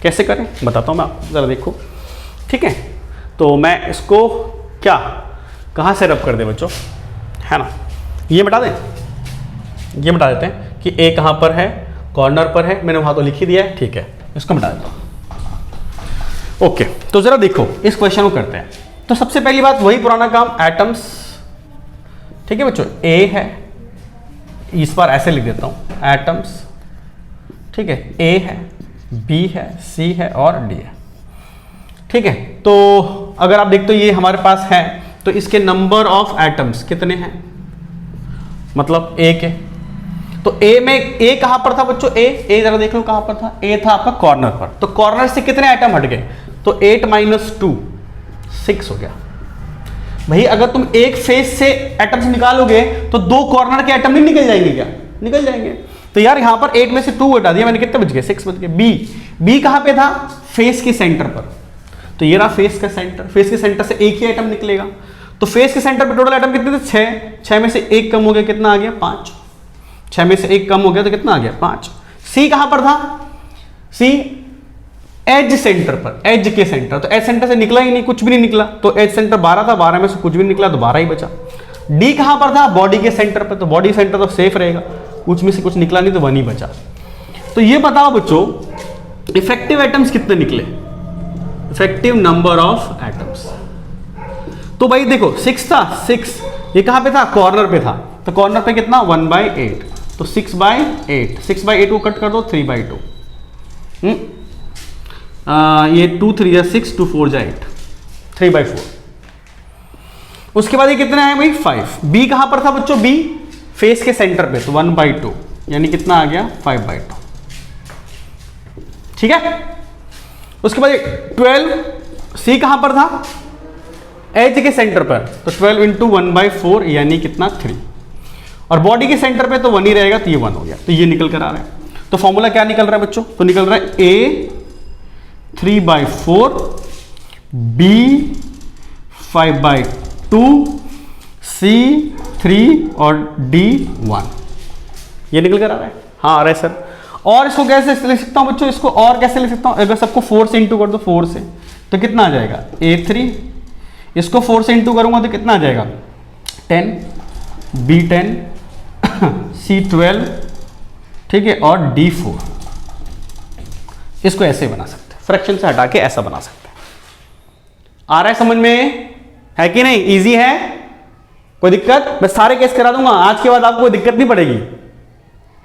Speaker 1: कैसे करें बताता हूं मैं आपको, जरा देखो, ठीक है। तो मैं इसको क्या कहां से रब कर दे बच्चों, है ना, ये बता दें, ये बता देते हैं कि ए कहां पर है, कॉर्नर पर है, मैंने वहां तो लिख ही दिया है, ठीक है, इसको बता देता हूं। ओके, तो जरा देखो इस क्वेश्चन को करते हैं। तो सबसे पहली बात वही पुराना काम, एटम्स, ठीक है बच्चों, ए है, इस बार ऐसे लिख देता हूं एटम्स, ठीक है, ए है, बी है, सी है और डी है, ठीक है। तो अगर आप देखते हो ये हमारे पास है, तो इसके नंबर ऑफ एटम्स कितने हैं, मतलब ए के, तो ए में ए कहां पर था बच्चों? ए जरा देख लो कहां पर था, ए था आपका कॉर्नर पर, तो कॉर्नर से कितने आइटम हट गए? तो 8 - 2 6 हो गया। भाई अगर तुम एक फेस से एटम्स निकालोगे तो 2 कॉर्नर के एटम नहीं निकल जाएंगे क्या? निकल जाएंगे। तो यार यहां पर 8 में से 2 हटा दिया मैंने, कितने बच गए? 6 बच गए। बी कहां पे था? फेस के सेंटर पर, तो ये रहा फेस का सेंटर, फेस के सेंटर से एक ही आइटम निकलेगा, तो फेस के सेंटर पे टोटल एटम कितने थे? 6। 6 में से एक कम हो गया, कितना आ गया? 5। 6 में से एक कम हो गया तो कितना आ गया? 5। सी कहां पर था? सी एज सेंटर पर, एज के सेंटर, तो एज सेंटर से निकला ही नहीं, कुछ भी नहीं निकला, तो एज सेंटर 12 था, 12 में से कुछ भी नहीं निकला तो 12 ही बचा। डी कहां पर था? बॉडी के सेंटर पर, तो बॉडी सेंटर तो सेफ रहेगा, कुछ में से कुछ निकला नहीं तो 1 ही बचा। तो ये बताओ बच्चों इफेक्टिव एटम्स कितने निकले? इफेक्टिव नंबर ऑफ एटम्स, तो भाई देखो 6 था, 6 ये कहां पे था? कॉर्नर पे था, तो कॉर्नर पे कितना? 1/8, तो 6/8, 6/8 को कट कर दो 3/2, ये 2 3 या 6, 2 4 जा 8, 3/4। उसके बाद ये कितना है भाई? 5। बी कहां पर था बच्चों? बी फेस के सेंटर पे, तो 1/2 यानी कितना आ गया? 5/2, ठीक है। उसके बाद 12, सी कहां पर था? एज के सेंटर पर, तो 12 इंटू 1/4 यानी कितना? 3, और बॉडी के सेंटर पे तो 1 ही रहेगा, तो ये 1 हो गया, तो ये निकल कर आ रहा है। तो फॉर्मूला क्या निकल रहा है बच्चों? तो निकल रहा है ए 3/4, बी 5/2, सी 3 और डी 1, ये निकल कर आ रहा है। हाँ आ रहा है सर। और इसको कैसे लिख सकता हूं बच्चों? इसको और कैसे लिख सकता हूं? अगर सबको 4 से इंटू कर दो, 4 से, तो कितना आ जाएगा? A3, इसको 4 से इंटू करूंगा तो कितना आ जाएगा? 10, B10, C12, ठीक है, और D4। इसको ऐसे बना सकते हैं, फ्रैक्शन से हटा के ऐसा बना सकते हैं। आ रहा है समझ में? है कि नहीं? इजी है? कोई दिक्कत? मैं सारे केस करा दूंगा, आज के बाद आपको कोई दिक्कत नहीं पड़ेगी,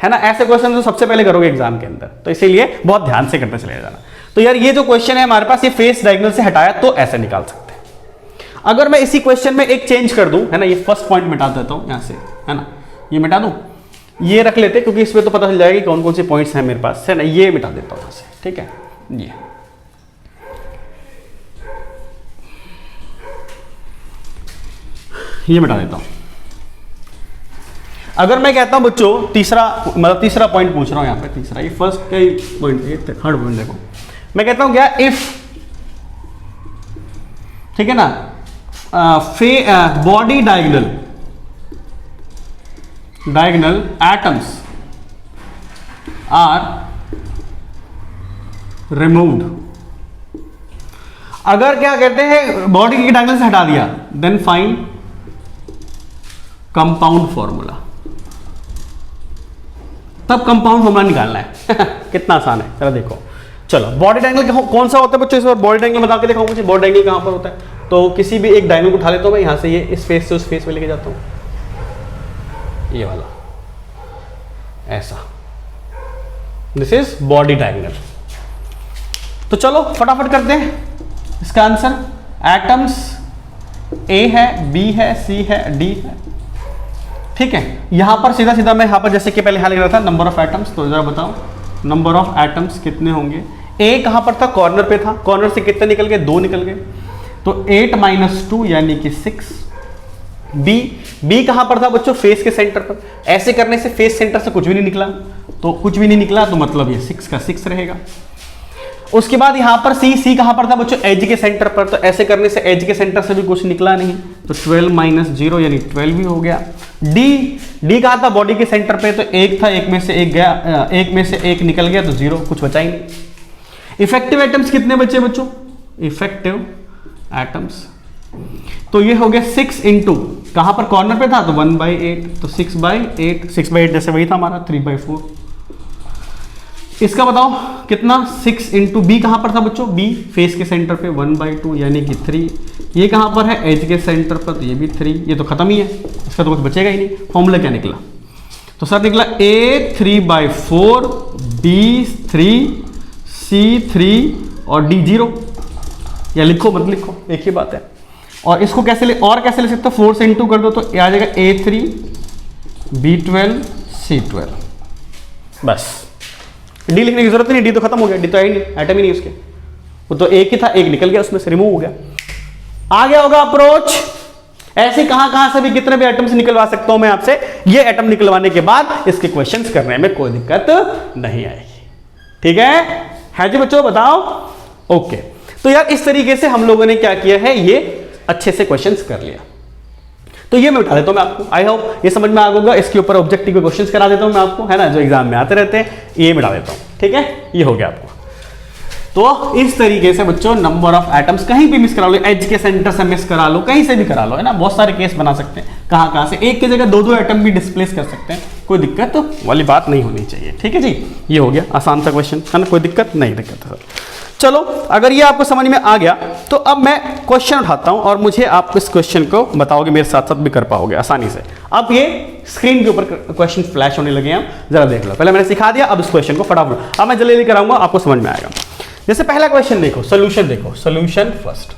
Speaker 1: है ना। ऐसे क्वेश्चन तो सबसे पहले करोगे एग्जाम के अंदर, तो इसीलिए बहुत ध्यान से करते चले जाना। तो यार ये जो क्वेश्चन है हमारे पास, ये फेस डायगोनल से हटाया तो ऐसे निकाल सकते हैं। अगर मैं इसी क्वेश्चन में एक चेंज कर दूं, है ना, ये फर्स्ट पॉइंट मिटा देता हूं यहां से, है ना, ये मिटा दूं, ये रख लेते क्योंकि इसमें तो पता चल जाएगा कि कौन कौन से पॉइंट्स हैं मेरे पास, है ना। ये मिटा देता हूं यहां से, ठीक है, ये मिटा देता हूं। अगर मैं कहता हूं बच्चों तीसरा, मतलब तीसरा पॉइंट पूछ रहा हूं यहां पे, तीसरा, ये फर्स्ट का पॉइंट, ये थर्ड पॉइंट देखो, मैं कहता हूं क्या? इफ, ठीक है ना, body diagonal atoms are removed. अगर क्या कहते हैं बॉडी की डायगोनल से हटा दिया, देन फाइंड कंपाउंड फॉर्मूला। तब कंपाउंड फॉर्मूला निकालना है। कितना आसान है, चलो देखो। चलो बॉडी डायगोनल कौन सा होता है बच्चों? इस बार बॉडी डायगोनल बता के दिखाऊं मुझे, बॉडी डायगोनल कहां पर होता है। तो किसी भी एक डायगोनल को उठा लेता हूं मैं यहां से, ये इस फेस से उस फेस में लेके जाता हूं, ये वाला, ऐसा, दिस इज बॉडी डायगोनल। तो चलो फटाफट करते हैं इसका आंसर। एटम्स ए है, बी है, सी है, डी है, ठीक है। यहां पर सीधा सीधा मैं यहां पर जैसे कि पहले यहां लिख रहा था नंबर ऑफ एटम्स, तो जरा बताओ नंबर ऑफ एटम्स कितने होंगे। ए कहां पर था? कॉर्नर पे था, कॉर्नर से कितने निकल गए? 2 निकल गए, तो 8 - 2 यानी कि 6। बी कहां पर था बच्चों? फेस के सेंटर पर। ऐसे करने से फेस सेंटर से कुछ भी नहीं निकला, तो कुछ भी नहीं निकला तो मतलब ये 6 का 6 रहेगा। उसके बाद यहां पर सी कहां पर था बच्चों? एज के सेंटर पर, तो ऐसे करने से एज के सेंटर से भी कुछ निकला नहीं, तो 12 - 0 यानी 12 ही हो गया। डी कहां था? बॉडी के सेंटर पे, तो 1 था, 1 में से 1 गया, 1 में से 1 निकल गया, तो 0, कुछ बचा ही नहीं। इफेक्टिव एटम्स कितने बचे बच्चों? इफेक्टिव एटम्स, तो ये हो गया 6 इंटू, कहां पर? कॉर्नर पे था, तो 1/8, तो 6/8, 6/8 जैसे वही था हमारा 3/4। इसका बताओ कितना? 6 इंटू, बी कहां पर था बच्चों? बी फेस के सेंटर पे, 1/2 यानी कि 3। ये कहां पर है? एज के सेंटर पर, तो ये भी 3, ये तो खत्म ही है, इसका तो कुछ बचेगा ही नहीं। फॉर्मूला क्या निकला? तो सर निकला A 3/4, B 3, C 3 और D 0। या लिखो मत लिखो, एक ही बात है। और इसको कैसे कैसे ले सकते हो? 4 से इंटू कर दो तो आ जाएगा A3, B12, C12, बस। डी लिखने की जरूरत नहीं, डी तो खत्म हो गया, डी तो है ही नहीं, एटम ही नहीं उसके, वो तो एक ही था, एक निकल गया उसमें से, रिमूव हो गया। आ गया होगा अप्रोच। ऐसे कहां से भी कितने भी एटम्स निकलवा सकता हूं मैं आपसे। ये एटम निकलवाने के बाद इसके क्वेश्चंस करने में कोई दिक्कत नहीं आएगी, ठीक है जी बच्चों, बताओ। ओके, तो यार इस तरीके से हम लोगों ने क्या किया है, ये अच्छे से क्वेश्चंस कर लिया। तो ये मैं उठा देता हूँ मैं आपको, आई होप ये समझ में आ गया। इसके ऊपर ऑब्जेक्टिव के क्वेश्चंस करा देता हूँ मैं आपको, है ना, जो एग्जाम में आते रहते हैं, ये मिटा देता हूँ। ठीक है, ये हो गया आपको। तो इस तरीके से बच्चों नंबर ऑफ एटम्स कहीं भी मिस करा लो, एज के सेंटर से मिस करा लो, कहीं से भी करा लो, है ना, बहुत सारे केस बना सकते हैं। कहाँ से एक की जगह दो एटम भी डिस्प्लेस कर सकते हैं, कोई दिक्कत तो वाली बात नहीं होनी चाहिए। ठीक है जी, ये हो गया आसान सा क्वेश्चन, है ना, कोई दिक्कत नहीं, दिक्कत है सर। चलो, अगर ये आपको समझ में आ गया तो अब मैं क्वेश्चन उठाता हूं और मुझे आप इस क्वेश्चन को बताओगे, मेरे साथ साथ भी कर पाओगे आसानी से। अब ये स्क्रीन के ऊपर क्वेश्चन फ्लैश होने लगे हैं, जरा देख लो। पहले मैंने सिखा दिया, अब इस क्वेश्चन को फटाफट अब मैं जल्दी कराऊंगा, आपको समझ में आएगा। जैसे पहला क्वेश्चन देखो, सोल्यूशन देखो, सोल्यूशन फर्स्ट,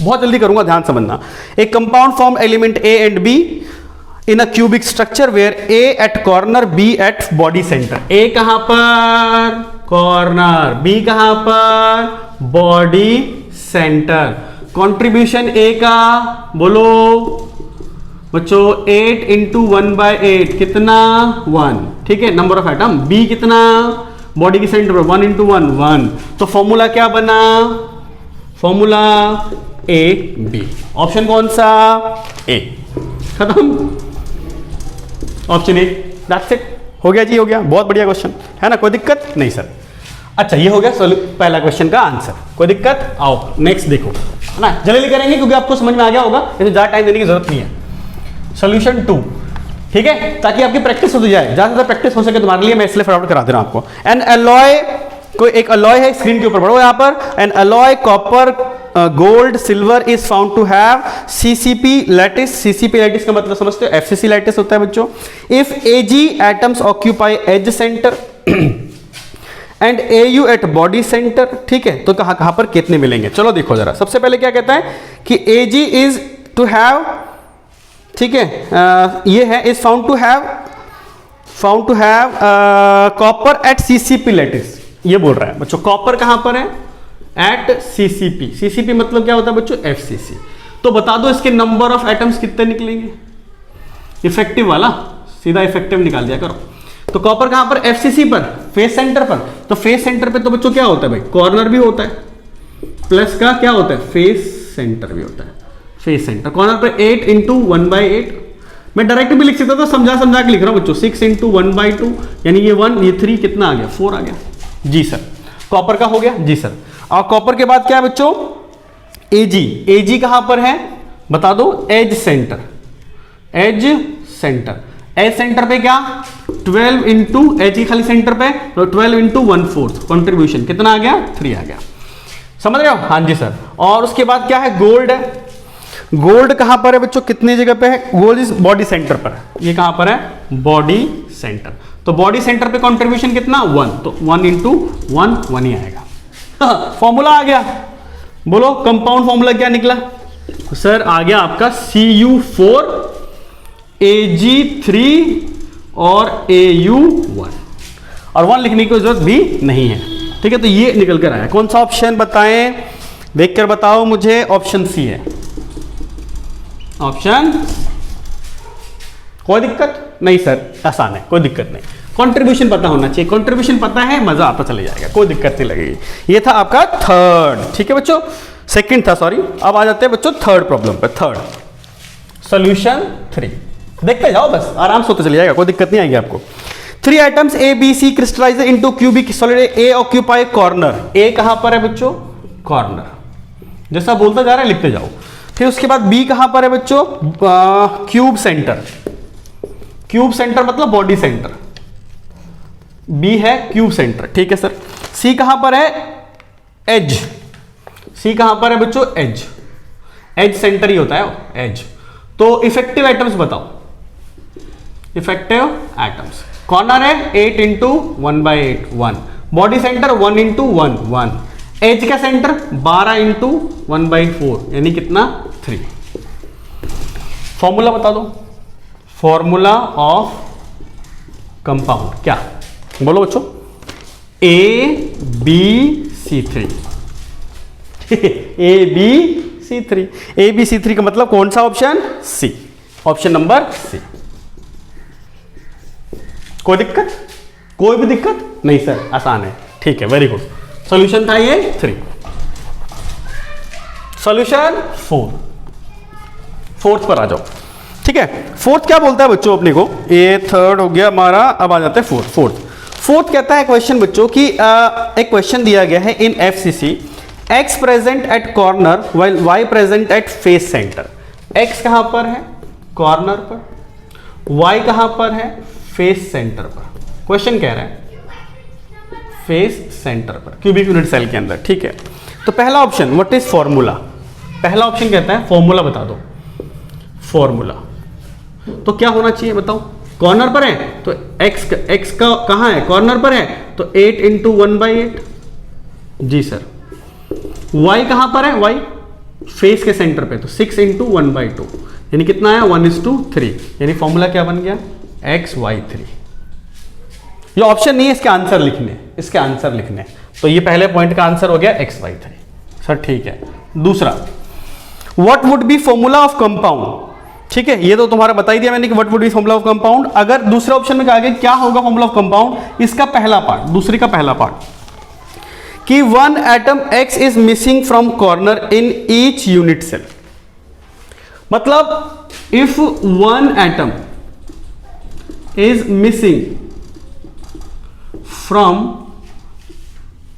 Speaker 1: बहुत जल्दी करूंगा, ध्यान समझना। एक compound form element A and B in a cubic structure where A at corner B at body centre. A कहां पर? कॉर्नर। बी कहां पर? Body centre. कंट्रीब्यूशन ए का बोलो बच्चों, 8 इंटू 1/8 कितना? 1। ठीक है, नंबर ऑफ एटम। बी कितना? बॉडी की सेंटर पर 1 इंटू 1 1। तो फॉर्मूला क्या बना? Formula A B. ऑप्शन कौन सा? ए। खत्म, ऑप्शन ए, दैट्स इट। हो गया जी, हो गया, बहुत बढ़िया क्वेश्चन, है ना, कोई दिक्कत नहीं सर। अच्छा, ये हो गया पहला क्वेश्चन का आंसर, कोई दिक्कत? आओ नेक्स्ट देखो, है ना, जल्दी करेंगे क्योंकि आपको समझ में आ गया होगा, इसमें ज्यादा टाइम देने की जरूरत नहीं है। सोल्यूशन 2, ठीक है, ताकि आपकी प्रैक्टिस हो जाए, ज्यादा ज्यादा प्रैक्टिस हो सके तुम्हारे लिए, मैं इसलिए फटाफट करा दे रहा हूं आपको। एन अलॉय, कोई एक अलॉय है, स्क्रीन के ऊपर पढ़ो यहां पर। An alloy copper gold silver is found to have CCP lattice. CCP lattice का मतलब समझते हो? एफसीसी लैटिस होता है बच्चों। If Ag atoms occupy edge centre and Au at body centre. ठीक है, तो कहां पर कितने मिलेंगे? चलो देखो जरा, सबसे पहले क्या कहता है कि एजी इज टू हैव, ठीक है, ये है, is found to have copper at CCP lattice, ये बोल रहा है बच्चों। कॉपर कहां पर है? Eight CCP. सीसीपी मतलब क्या होता है बच्चों? एफसीसी। तो बता दो इसके नंबर ऑफ एटम्स कितने निकलेंगे? इफेक्टिव वाला, सीधा इफेक्टिव निकाल दिया करो। तो कॉपर कहां पर? एफसीसी पर, फेस सेंटर पर। तो फेस सेंटर पे तो बच्चों क्या होता है भाई? कॉर्नर भी होता है, प्लस का क्या होता है? फेस सेंटर भी होता है। फेस सेंटर कॉर्नर पर 8 इंटू 1/8। मैं डायरेक्ट भी लिख सकता था, समझा के लिख रहा हूं बच्चों। 6 इंटू 1/2 यानी ये 1, ये 3, कितना आ गया? 4 आ गया जी सर। कॉपर का हो गया जी सर। और कॉपर के बाद क्या है बच्चों? एजी। एजी कहां पर है बता दो? Edge centre. Edge centre, edge centre पे क्या? 12 इंटू, एज की खाली सेंटर पे, तो 12 इंटू 1/4 कंट्रीब्यूशन कितना आ गया? 3 आ गया। समझ रहे हो? हाँ जी सर। और उसके बाद क्या है? गोल्ड है। गोल्ड कहां पर है बच्चों? कितने जगह पे है? गोल्ड इज बॉडी सेंटर पर है। ये कहां पर है? Body centre. तो बॉडी सेंटर पे कंट्रीब्यूशन कितना? 1। तो 1 इंटू 1 1 ही आएगा। फॉर्मूला आ गया, बोलो कंपाउंड फॉर्मूला क्या निकला? सर आ गया आपका Cu4 Ag3 और Au1, और 1 लिखने की जरूरत भी नहीं है। ठीक है, तो ये निकल कर आया। कौन सा ऑप्शन बताएं? देखकर बताओ मुझे। ऑप्शन सी है। ऑप्शन, कोई दिक्कत नहीं सर, आसान है, कोई दिक्कत नहीं। कंट्रीब्यूशन पता होना चाहिए, कंट्रीब्यूशन पता है, मजा आता चले जाएगा, कोई दिक्कत नहीं लगेगी। ये था आपका थर्ड। ठीक है बच्चों, सेकंड था, सॉरी। अब आ जाते हैं बच्चों थर्ड प्रॉब्लम पे। थर्ड, सॉल्यूशन 3, देखते जाओ बस, आराम से होते चले जाएगा, कोई दिक्कत नहीं आएगी आपको। 3 items A B C crystallise into cubic solid. A occupy corner. A कहां पर है बच्चों? कॉर्नर। जैसा बोलता जा रहा है लिखते जाओ। फिर उसके बाद बी कहां पर है बच्चों? Cube centre. क्यूब सेंटर मतलब बॉडी सेंटर। बी है क्यूब सेंटर, ठीक है सर। सी कहां पर है? एज। सी कहां पर है बच्चों? एज। एज सेंटर ही होता है, एज। तो इफेक्टिव एटम्स बताओ। इफेक्टिव एटम्स, कॉर्नर है 8 into 1/8 1, body centre 1 into 1 1, edge का सेंटर 12 इंटू 1/4 यानी कितना? 3। फॉर्मूला बता दो। फॉर्मूला ऑफ कंपाउंड क्या? बोलो बच्चों। AbC3। AbC3। AbC3 का मतलब कौन सा option? C. Option number C. कोई दिक्कत? कोई भी दिक्कत नहीं सर, आसान है। ठीक है, वेरी गुड। सॉल्यूशन था ये 3। सॉल्यूशन 4, फोर्थ पर आ जाओ। ठीक है। फोर्थ क्या बोलता है बच्चों अपने को, ये थर्ड हो गया हमारा, अब आ जाता है फोर्थ कहता है क्वेश्चन बच्चों की एक क्वेश्चन दिया गया है in FCC, X present at corner while Y present at face centre. X कहां पर है, कॉर्नर पर, वाई कहां पर है, फेस सेंटर पर। क्वेश्चन कह रहा है फेस सेंटर पर क्यूबिक यूनिट सेल के अंदर, ठीक है। तो पहला ऑप्शन व्हाट इज फॉर्मूला, पहला ऑप्शन कहता है फॉर्मूला बता दो, फॉर्मूला। तो क्या होना चाहिए बताओ, कॉर्नर पर है तो x का कहां है, कॉर्नर पर है तो 8 इंटू 1/8, जी सर। y कहां पर है, y फेस के सेंटर पे, तो 6 इंटू 1/2 यानी कितना आया 1:3, यानी फॉर्मूला क्या बन गया xy3। ये ऑप्शन नहीं है, इसके आंसर लिखने, इसके आंसर लिखने। तो ये पहले पॉइंट का आंसर हो गया xy3, सर ठीक है। दूसरा what would be formula of compound, ठीक है, ये तो तुम्हारा बता ही दिया मैंने कि what would be formula of compound. अगर दूसरे ऑप्शन में कहा गया क्या होगा फॉर्मूला ऑफ कंपाउंड, इसका पहला पार्ट, दूसरे का पहला पार्ट कि one atom x is missing from corner in each unit cell. मतलब if one atom is missing from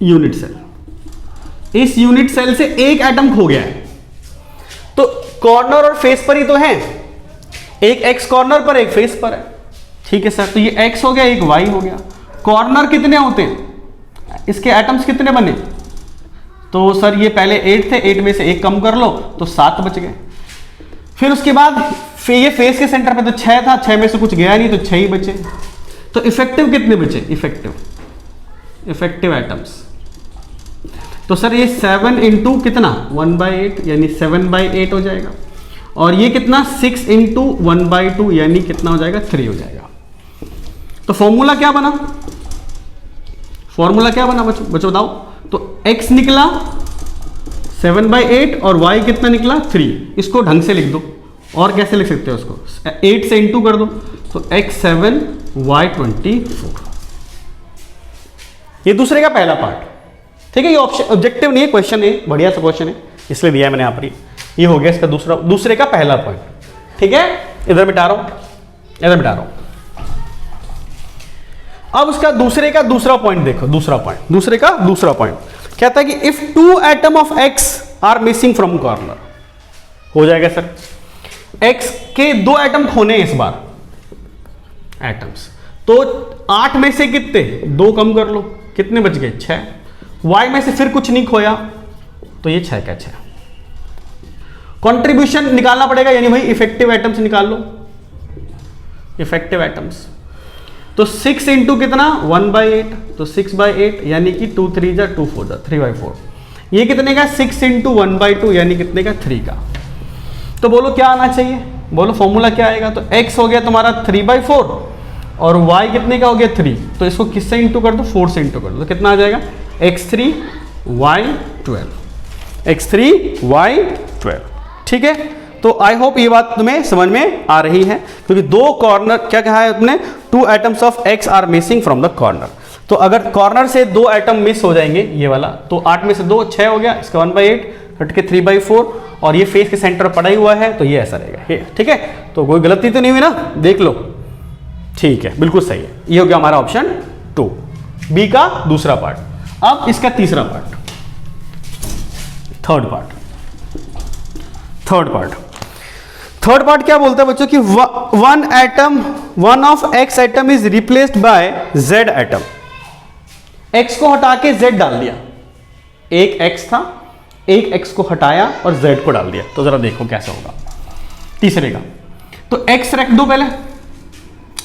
Speaker 1: unit cell, इस यूनिट सेल से एक एटम खो गया है, तो कॉर्नर और फेस पर ही तो है, एक x कॉर्नर पर एक फेस पर है, ठीक है सर। तो ये x हो गया, एक y हो गया। कॉर्नर कितने होते हैं, इसके एटम्स कितने बने, तो सर ये पहले 8 थे, 8 में से एक कम कर लो तो 7 बच गए। फिर उसके बाद ये फेस के सेंटर पे तो 6 था, 6 में से कुछ गया नहीं तो 6 ही बचे। तो इफेक्टिव कितने बचे, इफेक्टिव एटम्स, तो सर ये 7 इंटू कितना 1/8 यानी 7/8 हो जाएगा, और ये कितना 6 इंटू 1/2 यानी कितना हो जाएगा 3 हो जाएगा। तो फॉर्मूला क्या बना, फॉर्मूला क्या बना बच्चों बताओ, तो x निकला 7/8 और y कितना निकला 3। इसको ढंग से लिख दो, और कैसे लिख सकते हो उसको, 8 से इंटू कर दो तो x7 y24। ये दूसरे का पहला पार्ट, ठीक है। ये ऑप्शन ऑब्जेक्टिव नहीं है, क्वेश्चन है, बढ़िया सा क्वेश्चन है इसलिए दिया है मैंने यहाँ पर। ये हो गया इसका दूसरे का पहला पॉइंट, ठीक है। इधर मिटा रहा हूं, इधर मिटा रहा हूं। अब उसका दूसरे का दूसरा पॉइंट देखो, दूसरे का दूसरा पॉइंट कहता है कि if 2 atom of x are missing from corner, हो जाएगा सर। x के 2 एटम खोने इस बार एटम्स, तो 8 में से कितने 2 कम कर लो, कितने बच गए 6। y में से फिर कुछ नहीं खोया तो ये 6 का 6। कंट्रीब्यूशन निकालना पड़ेगा, यानी भाई इफेक्टिव एटम्स निकाल लो, इफेक्टिव एटम्स। तो 6 इंटू कितना 1/8, तो 6/8 यानी कि 2 3 जा 2 4 जा 3/4। ये कितने का 6 इंटू 1/2 यानी कितने का 3 का। तो बोलो क्या आना चाहिए, बोलो फॉर्मूला क्या आएगा। तो x हो गया तुम्हारा 3/4 और y कितने का हो गया 3, तो इसको किससे इंटू कर दो 4 से इंटू कर दो, तो कितना आ जाएगा x3 y12, x3 y12, ठीक है। तो आई होप ये बात तुम्हें समझ में आ रही है, क्योंकि 2 कॉर्नर क्या कहा है तुमने, 2 atoms of x are missing from the corner. तो अगर कॉर्नर से 2 एटम मिस हो जाएंगे ये वाला, तो 8 में से 2 6 हो गया, इसका 1/8 हट के 3/4, और ये फेस के सेंटर पड़ा ही हुआ है तो ये ऐसा रहेगा, ठीक है। तो कोई गलती तो नहीं हुई ना, देख लो, ठीक है, बिल्कुल सही है। ये हो गया हमारा ऑप्शन 2, बी का दूसरा पार्ट। अब इसका तीसरा पार्ट, थर्ड पार्ट क्या बोलता है बच्चों कि one of x atom is replaced by Z atom. X को हटा के जेड डाल दिया, एक एक्स था, एक एक्स को हटाया और जेड को डाल दिया। तो जरा देखो कैसा होगा तीसरे का। तो एक्स रख दो पहले,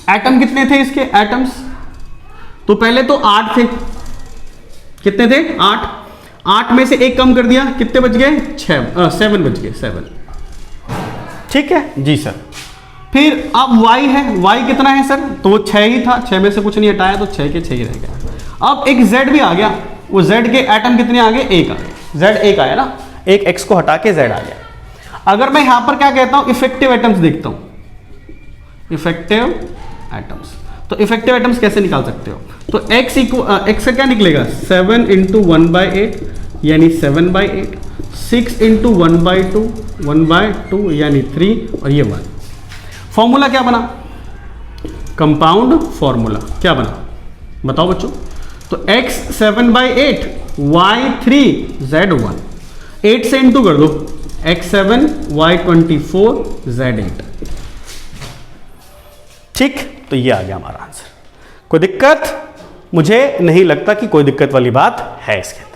Speaker 1: एटम कितने थे इसके एटम्स, तो पहले तो 8 थे, कितने थे 8 में से एक कम कर दिया, कितने बच गए 7 बच गए 7, ठीक है जी सर। फिर अब y है, y कितना है सर, तो वो 6 ही था, 6 में से कुछ नहीं हटाया तो 6 के 6 ही रह गया। अब एक z भी आ गया, वो z के एटम कितने आ गए 1 आ गए, z 1 आया ना, एक x को हटा के z आ गया। अगर मैं यहां पर क्या कहता हूं इफेक्टिव एटम्स देखता हूं, इफेक्टिव एटम्स, तो इफेक्टिव एटम्स कैसे निकाल सकते हो, तो x का क्या निकलेगा 7 इंटू 1/8 यानी 7/8, 6 इंटू 1/2 1/2 यानी 3 और ये 1। फॉर्मूला क्या बना, कंपाउंड फॉर्मूला क्या बना बताओ बच्चों। तो x 7/8 y3 z1, 8 से इंटू कर दो, x7 y24 z8। ठीक, तो ये आ गया हमारा आंसर। कोई दिक्कत? मुझे नहीं लगता कि कोई दिक्कत वाली बात है इसके अंदर।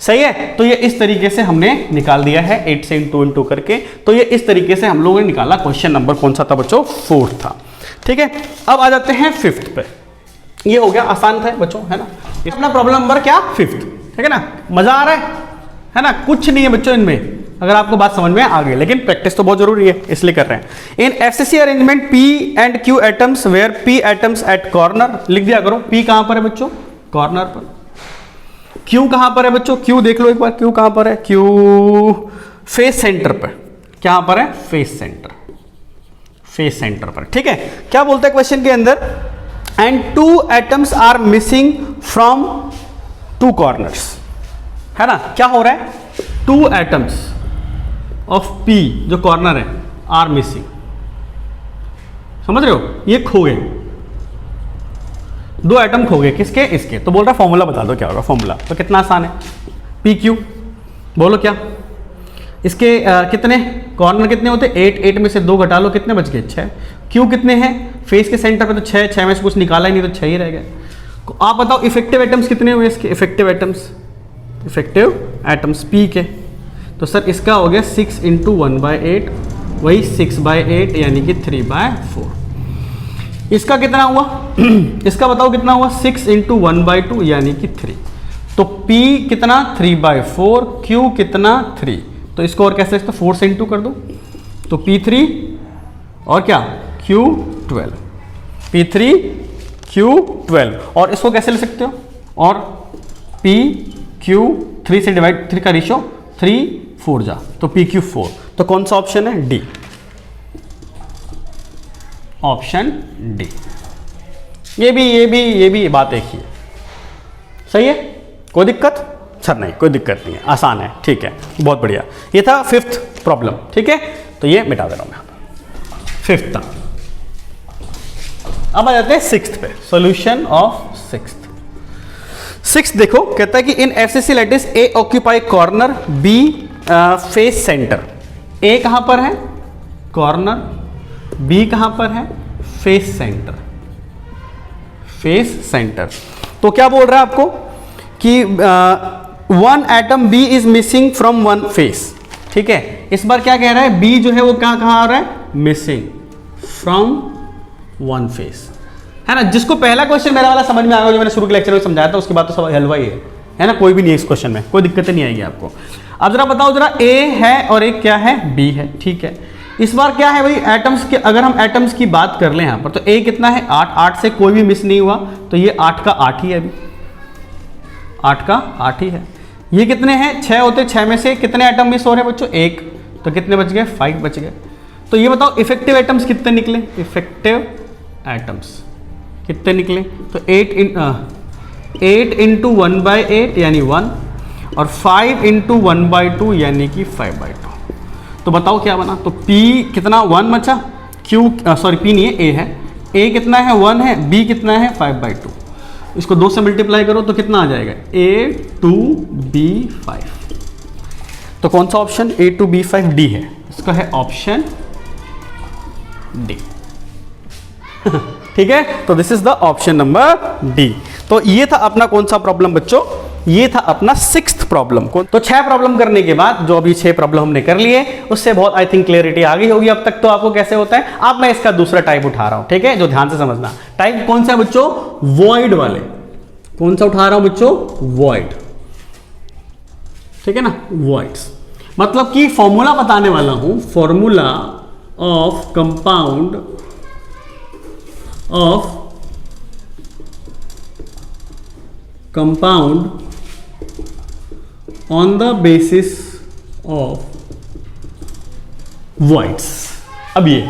Speaker 1: सही है, तो ये इस तरीके से हमने निकाल दिया है 8 से इंटू करके। तो ये इस तरीके से हम लोगों ने निकाला। क्वेश्चन नंबर कौन सा था बच्चों? 4 था। ठीक है, अब आ जाते हैं 5th पे। ये हो गया, आसान था बच्चों, है ना। अपना प्रॉब्लम नंबर क्या? 5th। ठीक है ना, मजा आ रहा है ना। कुछ नहीं है बच्चों इनमें, अगर आपको बात समझ में आ गई, लेकिन प्रैक्टिस तो बहुत जरूरी है, इसलिए कर रहे हैं। In FCC arrangement P and Q atoms where P atoms at corner, लिख दिया करो। P कहां पर है बच्चों? कॉर्नर पर। Q कहां पर है बच्चों? Q देख लो एक बार, Q कहां पर है? Q फेस सेंटर पर। कहां पर है? फेस सेंटर, फेस सेंटर पर। ठीक है, क्या बोलता है क्वेश्चन के अंदर? And 2 atoms are missing from 2 corners, है ना। क्या हो रहा है? 2 एटम्स ऑफ P जो कॉर्नर है आर मिसिंग, समझ रहे हो, ये खो गए, 2 एटम खो गए। किसके? इसके। तो बोल रहा है फॉर्मूला बता दो क्या होगा फॉर्मूला। तो कितना आसान है, PQ बोलो क्या। इसके कितने कॉर्नर कितने होते? 8, 8 में से 2 घटा लो, कितने बच गए? 6। Q कितने हैं? फेस के सेंटर पे तो 6, 6 में से कुछ निकाला ही नहीं तो 6 ही रह गए। आप बताओ इफेक्टिव एटम्स कितने हुए इसके? इफेक्टिव एटम्स P के, तो सर इसका हो गया 6 × 1/8, वही 6/8 यानी कि 3/4। इसका कितना हुआ? इसका बताओ कितना हुआ? 6 × 1/2 यानी कि 3। तो P कितना? 3/4, Q कितना? 3। तो इसको और कैसे? इसको 4 से इंटू कर दो, तो P3 और क्या? Q12, P3 Q12। और इसको कैसे ले सकते हो? और P Q 3 से डिवाइड, 3 का रेशियो 3 4 जा, तो PQ4। तो कौन सा ऑप्शन है? D, option D. ये भी बात एक ही है। सही है, कोई दिक्कत? सर नहीं, कोई दिक्कत नहीं है, आसान है। ठीक है, बहुत बढ़िया। ये था 5th प्रॉब्लम। ठीक है, तो ये मिटा दे रहा हूं मैं, 5th था। अब आ जाते हैं 6th पे, सॉल्यूशन ऑफ 6th देखो, कहता है कि in FCC lattice A occupy corner, B face centre. A कहां पर है? कॉर्नर। बी कहां पर है? Face centre, face centre. तो क्या बोल रहा है आपको कि 1 atom B is missing from 1 face. ठीक है, इस बार क्या कह रहा है? बी जो है वो कहां आ रहा है? मिसिंग फ्रॉम 1 फेस, है ना। जिसको पहला क्वेश्चन मेरा वाला समझ में आ गया, जो मैंने शुरू के लेक्चर में समझाया था, उसके बाद तो सब हलवा ही है ना। कोई भी नहीं है इस क्वेश्चन में, कोई दिक्कत नहीं आएगी आपको। अब जरा बताओ जरा, ए है और एक क्या है? बी है। ठीक है, इस बार क्या है भाई? एटम्स के, अगर हम एटम्स की बात कर ले यहां पर, तो ए कितना है? 8, 8 से कोई भी मिस नहीं हुआ, तो ये 8 का 8 ही है, अभी 8 का 8 ही है। ये कितने हैं? 6 होते, 6 में से कितने एटम मिस हो रहे हैं बच्चों? 1, तो कितने बच गए? 5 बच गए। तो ये बताओ इफेक्टिव एटम्स कितने निकले? इफेक्टिव एटम्स कितने निकले? तो 8 × 1/8 यानी 1, और 5 × 1/2 यानी कि 5/2। तो बताओ क्या बना? तो P कितना? 1 बचा। Q सॉरी P नहीं है, A है। A कितना है? 1 है। B कितना है? 5/2। इसको 2 से मल्टीप्लाई करो तो कितना आ जाएगा? A2B5। तो कौन सा ऑप्शन? A2B5 D है। इसका है ऑप्शन डी। ठीक है, तो this is the option number D. तो ये था अपना कौन सा प्रॉब्लम बच्चों? ये था अपना 6th प्रॉब्लम। तो 6 प्रॉब्लम करने के बाद जो अभी 6 प्रॉब्लम हमने कर लिए, उससे बहुत आई थिंक क्लियरिटी आ गई होगी अब तक तो आपको कैसे होता है। अब मैं इसका दूसरा टाइप उठा रहा हूं, ठीक है, जो ध्यान से समझना। टाइप कौन सा है बच्चों? वॉइड वाले। कौन सा उठा रहा हूं बच्चों? वॉइड। ठीक है ना, वॉइड्स मतलब कि फॉर्मूला बताने वाला हूं, formula of compound on the basis of voids. अब ये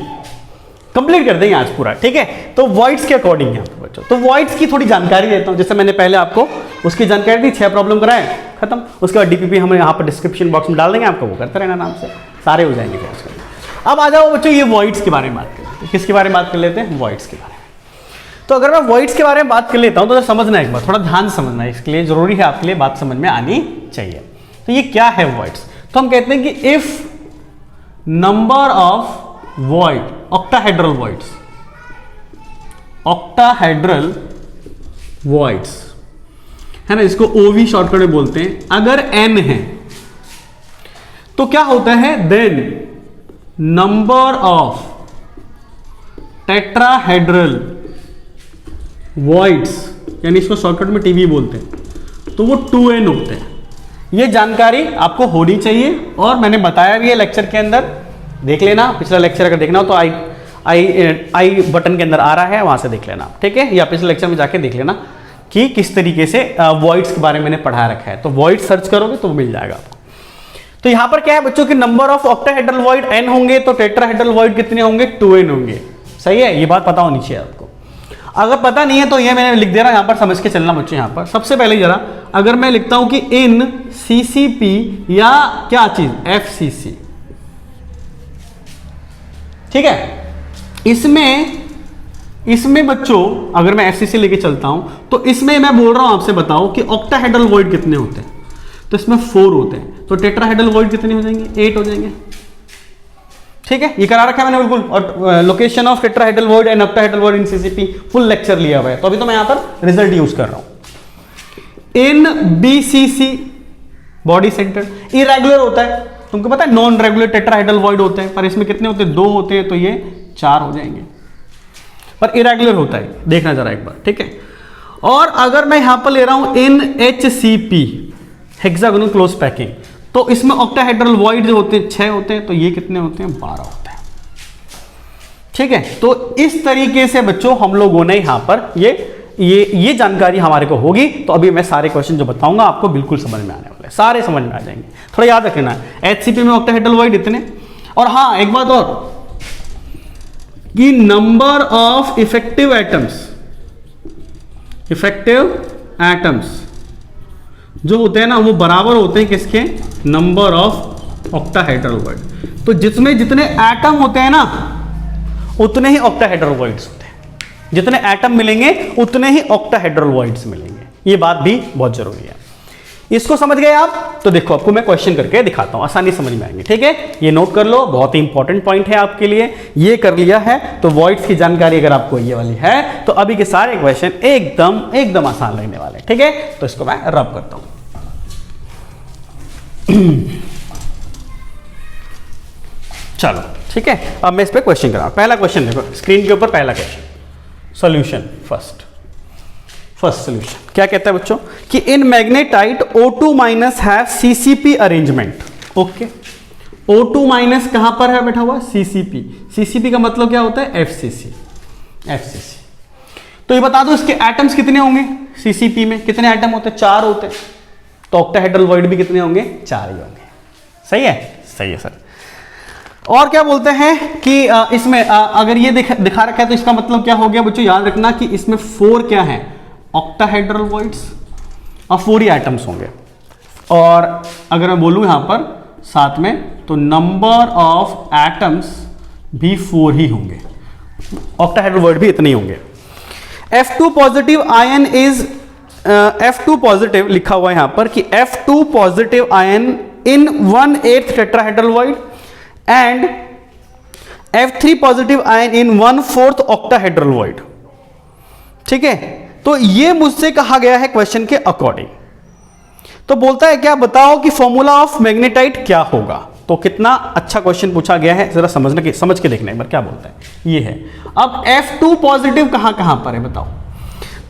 Speaker 1: कंप्लीट कर देंगे आज पूरा, ठीक है। तो वॉइड्स के अकॉर्डिंग है बच्चों, तो वॉइड्स की थोड़ी जानकारी देता हूं। जैसे मैंने पहले आपको उसकी जानकारी दी, 6 प्रॉब्लम कराए, खत्म। उसके बाद डीपीपी हम यहाँ पर डिस्क्रिप्शन बॉक्स में डाल देंगे, आपको वो करते रहना आराम से, सारे हो जाएंगे फिर उसके। अब आ जाओ बच्चों ये वॉइड्स के बारे में बात करें। लेते हैं। किसके बारे में बात कर लेते हैं? वॉइड्स के बारे में। तो अगर मैं वॉइड्स के बारे में बात कर लेता हूं तो समझना, एक बार थोड़ा ध्यान से समझना, इसके लिए जरूरी है, आपके लिए बात समझ में आनी चाहिए। तो ये क्या है वॉइड्स? तो हम कहते हैं कि if number of void, octahedral voids, octahedral voids है ना, इसको ओवी शॉर्टकट में बोलते हैं, अगर n है तो क्या होता है? Then number of tetrahedral voids, यानी इसको शॉर्टकट में टीवी बोलते हैं, तो वो 2n होते हैं। ये जानकारी आपको होनी चाहिए और मैंने बताया भी है लेक्चर के अंदर, देख लेना। पिछला लेक्चर अगर देखना हो तो आई बटन के अंदर आ रहा है, वहां से देख लेना, ठीक है, या पिछले लेक्चर में जाके देख लेना कि किस तरीके से वॉइड्स के बारे में मैंने पढ़ा रखा है। तो वॉइड सर्च करोगे तो मिल जाएगा आपको। तो यहां पर क्या है बच्चों की, number of octahedral void n होंगे तो टेट्राहेड्रल वॉइड कितने होंगे? 2n होंगे। सही है, ये बात पता होनी चाहिए आपको। अगर पता नहीं है तो ये मैंने लिख दे रहा हूं, यहां पर समझ के चलना बच्चों। यहां पर सबसे पहले जरा अगर मैं लिखता हूं कि इन CCP या क्या चीज FCC, ठीक है, इसमें बच्चों अगर मैं FCC लेके चलता हूं तो इसमें मैं बोल रहा हूं आपसे, बताओ कि ऑक्टाहेड्रल वॉइड कितने होते हैं? तो इसमें 4 होते हैं, तो टेट्राहेड्रल वॉइड कितने हो जाएंगे? 8 हो जाएंगे। ठीक है, ये करा रखा है मैंने बिल्कुल, और location of tetrahedral void and octahedral void in CCP full lecture लिया हुआ है, तो अभी तो मैं यहां पर रिजल्ट यूज कर रहा हूं। इन BCC बॉडी सेंटर इरेगुलर होता है, तुमको पता है, नॉन रेगुलर टेट्राहेड्रल वॉइड होते हैं, पर इसमें कितने होते हैं? 2 होते हैं, तो ये 4 हो जाएंगे, पर इरेगुलर होता है, देखना जरा एक बार, ठीक है। और अगर मैं यहां पर ले रहा हूं इन HCP हेक्सागोनल क्लोज पैकिंग, तो इसमें ऑक्टाहेड्रल वॉइड जो होते हैं 6 होते हैं, तो ये कितने होते हैं? 12 होते हैं। ठीक है, तो इस तरीके से बच्चों हम लोगों ने यहां पर ये जानकारी हमारे को होगी। तो अभी मैं सारे क्वेश्चन जो बताऊंगा आपको बिल्कुल समझ में आने वाले, सारे समझ में आ जाएंगे। थोड़ा याद रखना, HCP में ऑक्टाहेड्रल वॉइड इतने, और हाँ एक बात और कि नंबर ऑफ इफेक्टिव एटम्स जो होते हैं ना, वो बराबर होते हैं किसके? Number of octahedral void. तो जिसमें जितने एटम होते हैं ना, उतने ही ऑक्टाहेड्रल वॉइड्स होते हैं। जितने एटम मिलेंगे उतने ही ऑक्टाहेड्रल वॉइड्स मिलेंगे। ये बात भी बहुत जरूरी है। इसको समझ गए आप? तो देखो आपको मैं क्वेश्चन करके दिखाता हूं, आसानी समझ में आएंगे। ठीक है, ये नोट कर लो, बहुत ही इंपॉर्टेंट पॉइंट है आपके लिए। ये कर लिया है तो वॉइड्स की जानकारी अगर आपको ये वाली है तो अभी के सारे क्वेश्चन एकदम आसान लगने वाले। ठीक है, तो इसको मैं रब करता हूं। चलो ठीक है, अब मैं इस पे क्वेश्चन करा। पहला क्वेश्चन देखो स्क्रीन के ऊपर, पहला क्वेश्चन सॉल्यूशन। फर्स्ट सॉल्यूशन क्या कहता है बच्चों कि in magnetite O2 minus have CCP arrangement. Okay, O2 minus कहां पर है बैठा हुआ? CCP का मतलब क्या होता है? FCC। तो ये बता दो इसके एटम्स कितने होंगे? CCP में कितने एटम होते हैं? 4 होते हैं। तो ऑक्टाहेड्रल वॉइड भी कितने होंगे? 4 ही होंगे। सही है, सही है सर। और क्या बोलते हैं कि इसमें अगर ये दिखा रखा है तो इसका मतलब क्या हो गया बच्चों? याद रखना कि इसमें 4 क्या है? ऑक्टाहेड्रल वॉइड्स, और 4 ही एटम्स होंगे। और अगर मैं बोलूं यहां पर साथ में तो नंबर ऑफ एटम्स भी 4 ही होंगे। ऑक्टाहेड्रल वॉइड भी इतने ही होंगे। F2 positive ion is F2 positive लिखा हुआ है यहां पर कि F2 positive ion in 1/8 tetrahedral void and F3 positive ion in 1/4 octahedral void. ठीक है, तो ये मुझसे कहा गया है क्वेश्चन के अकॉर्डिंग। तो बोलता है क्या, बताओ कि फॉर्मूला ऑफ मैग्नेटाइट क्या होगा। तो कितना अच्छा क्वेश्चन पूछा गया है, जरा समझ के देखना एक बार क्या बोलता है। ये है, अब F2 पॉजिटिव कहां पर है बताओ।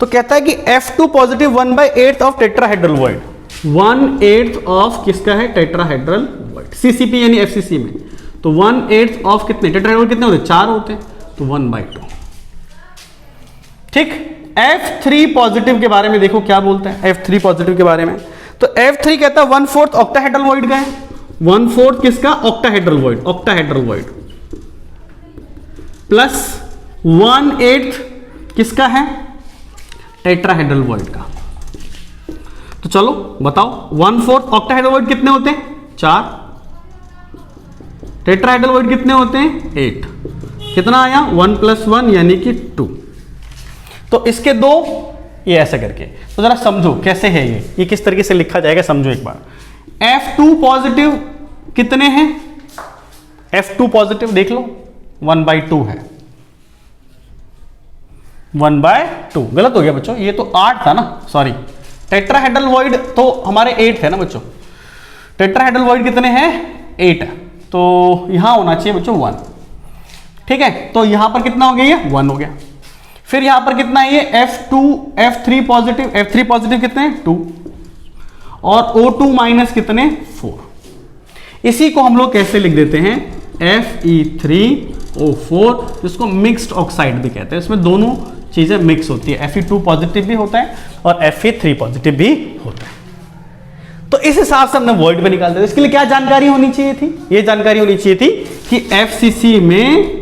Speaker 1: तो कहता है कि F2 positive 1/8 of tetrahedral void. 1/8 of किसका है? Tetrahedral void. CCP यानी FCC में तो 1/8 ऑफ कितने टेट्राहेड्रल कितने होते हैं? 4 होते हैं, तो 1/2। ठीक, F3 पॉजिटिव के बारे में देखो क्या बोलता है F3 पॉजिटिव के बारे में। तो F3 कहता है 1/4 ऑक्टाहेड्रल वॉइड का है। 1/4 किसका? ऑक्टाहेड्रल वॉइड प्लस 1/8 किसका है? टेट्राहेड्रल वॉइड का। तो चलो बताओ 1/4 ऑक्टाहेड्रल वॉइड कितने होते हैं? 4। टेट्राहेड्रल वॉइड कितने होते हैं? 8। कितना आया 1 + 1 यानी कि 2। तो इसके दो, ये ऐसा करके, तो जरा समझो कैसे है ये किस तरीके से लिखा जाएगा, समझो एक बार। F2 पॉजिटिव कितने हैं, F2 पॉजिटिव देख लो 1/2 है, 1/2। गलत हो गया बच्चों, ये तो 8 था ना, सॉरी। टेट्राहेड्रल वॉइड तो हमारे 8 है ना बच्चों, टेट्राहेड्रल वॉइड कितने हैं 8 है, तो यहां होना चाहिए बच्चों 1। ठीक है, तो यहां पर कितना हो गया, ये 1 हो गया। फिर यहां पर कितना है ये F3 पॉजिटिव, F3 पॉजिटिव कितने 2, और O2 माइनस कितने 4। इसी को हम लोग कैसे लिख देते हैं Fe3O4, जिसको मिक्स्ड ऑक्साइड भी कहते हैं। इसमें दोनों चीजें मिक्स होती है, Fe2 पॉजिटिव भी होता है और Fe3 पॉजिटिव भी होता है। तो इस हिसाब से हमने वॉइड पे निकालते थे। इसके लिए क्या जानकारी होनी चाहिए थी, ये जानकारी होनी चाहिए थी कि FCC में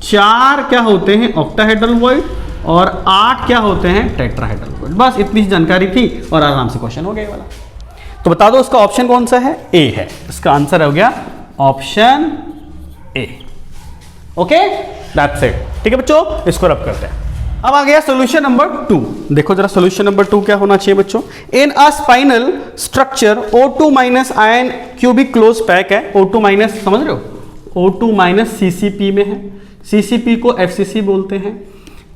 Speaker 1: 4 क्या होते हैं ऑक्टाहेड्रल वॉइड और 8 क्या होते हैं टेट्राहेड्रल वॉइड। बस इतनी जानकारी थी और आराम से क्वेश्चन हो गया वाला। तो बता दो इसका ऑप्शन कौन सा है, ए है। इसका आंसर हो गया option A. Okay, that's it. ठीक है बच्चों, इसको रब करते हैं। अब आ गया सोल्यूशन नंबर 2। देखो जरा सोल्यूशन नंबर 2 क्या होना चाहिए बच्चों। In a spinel structure O2 minus ion cubic close pack है। O2 माइनस समझ रहे हो, O2 माइनस CCP में है, CCP को FCC बोलते हैं।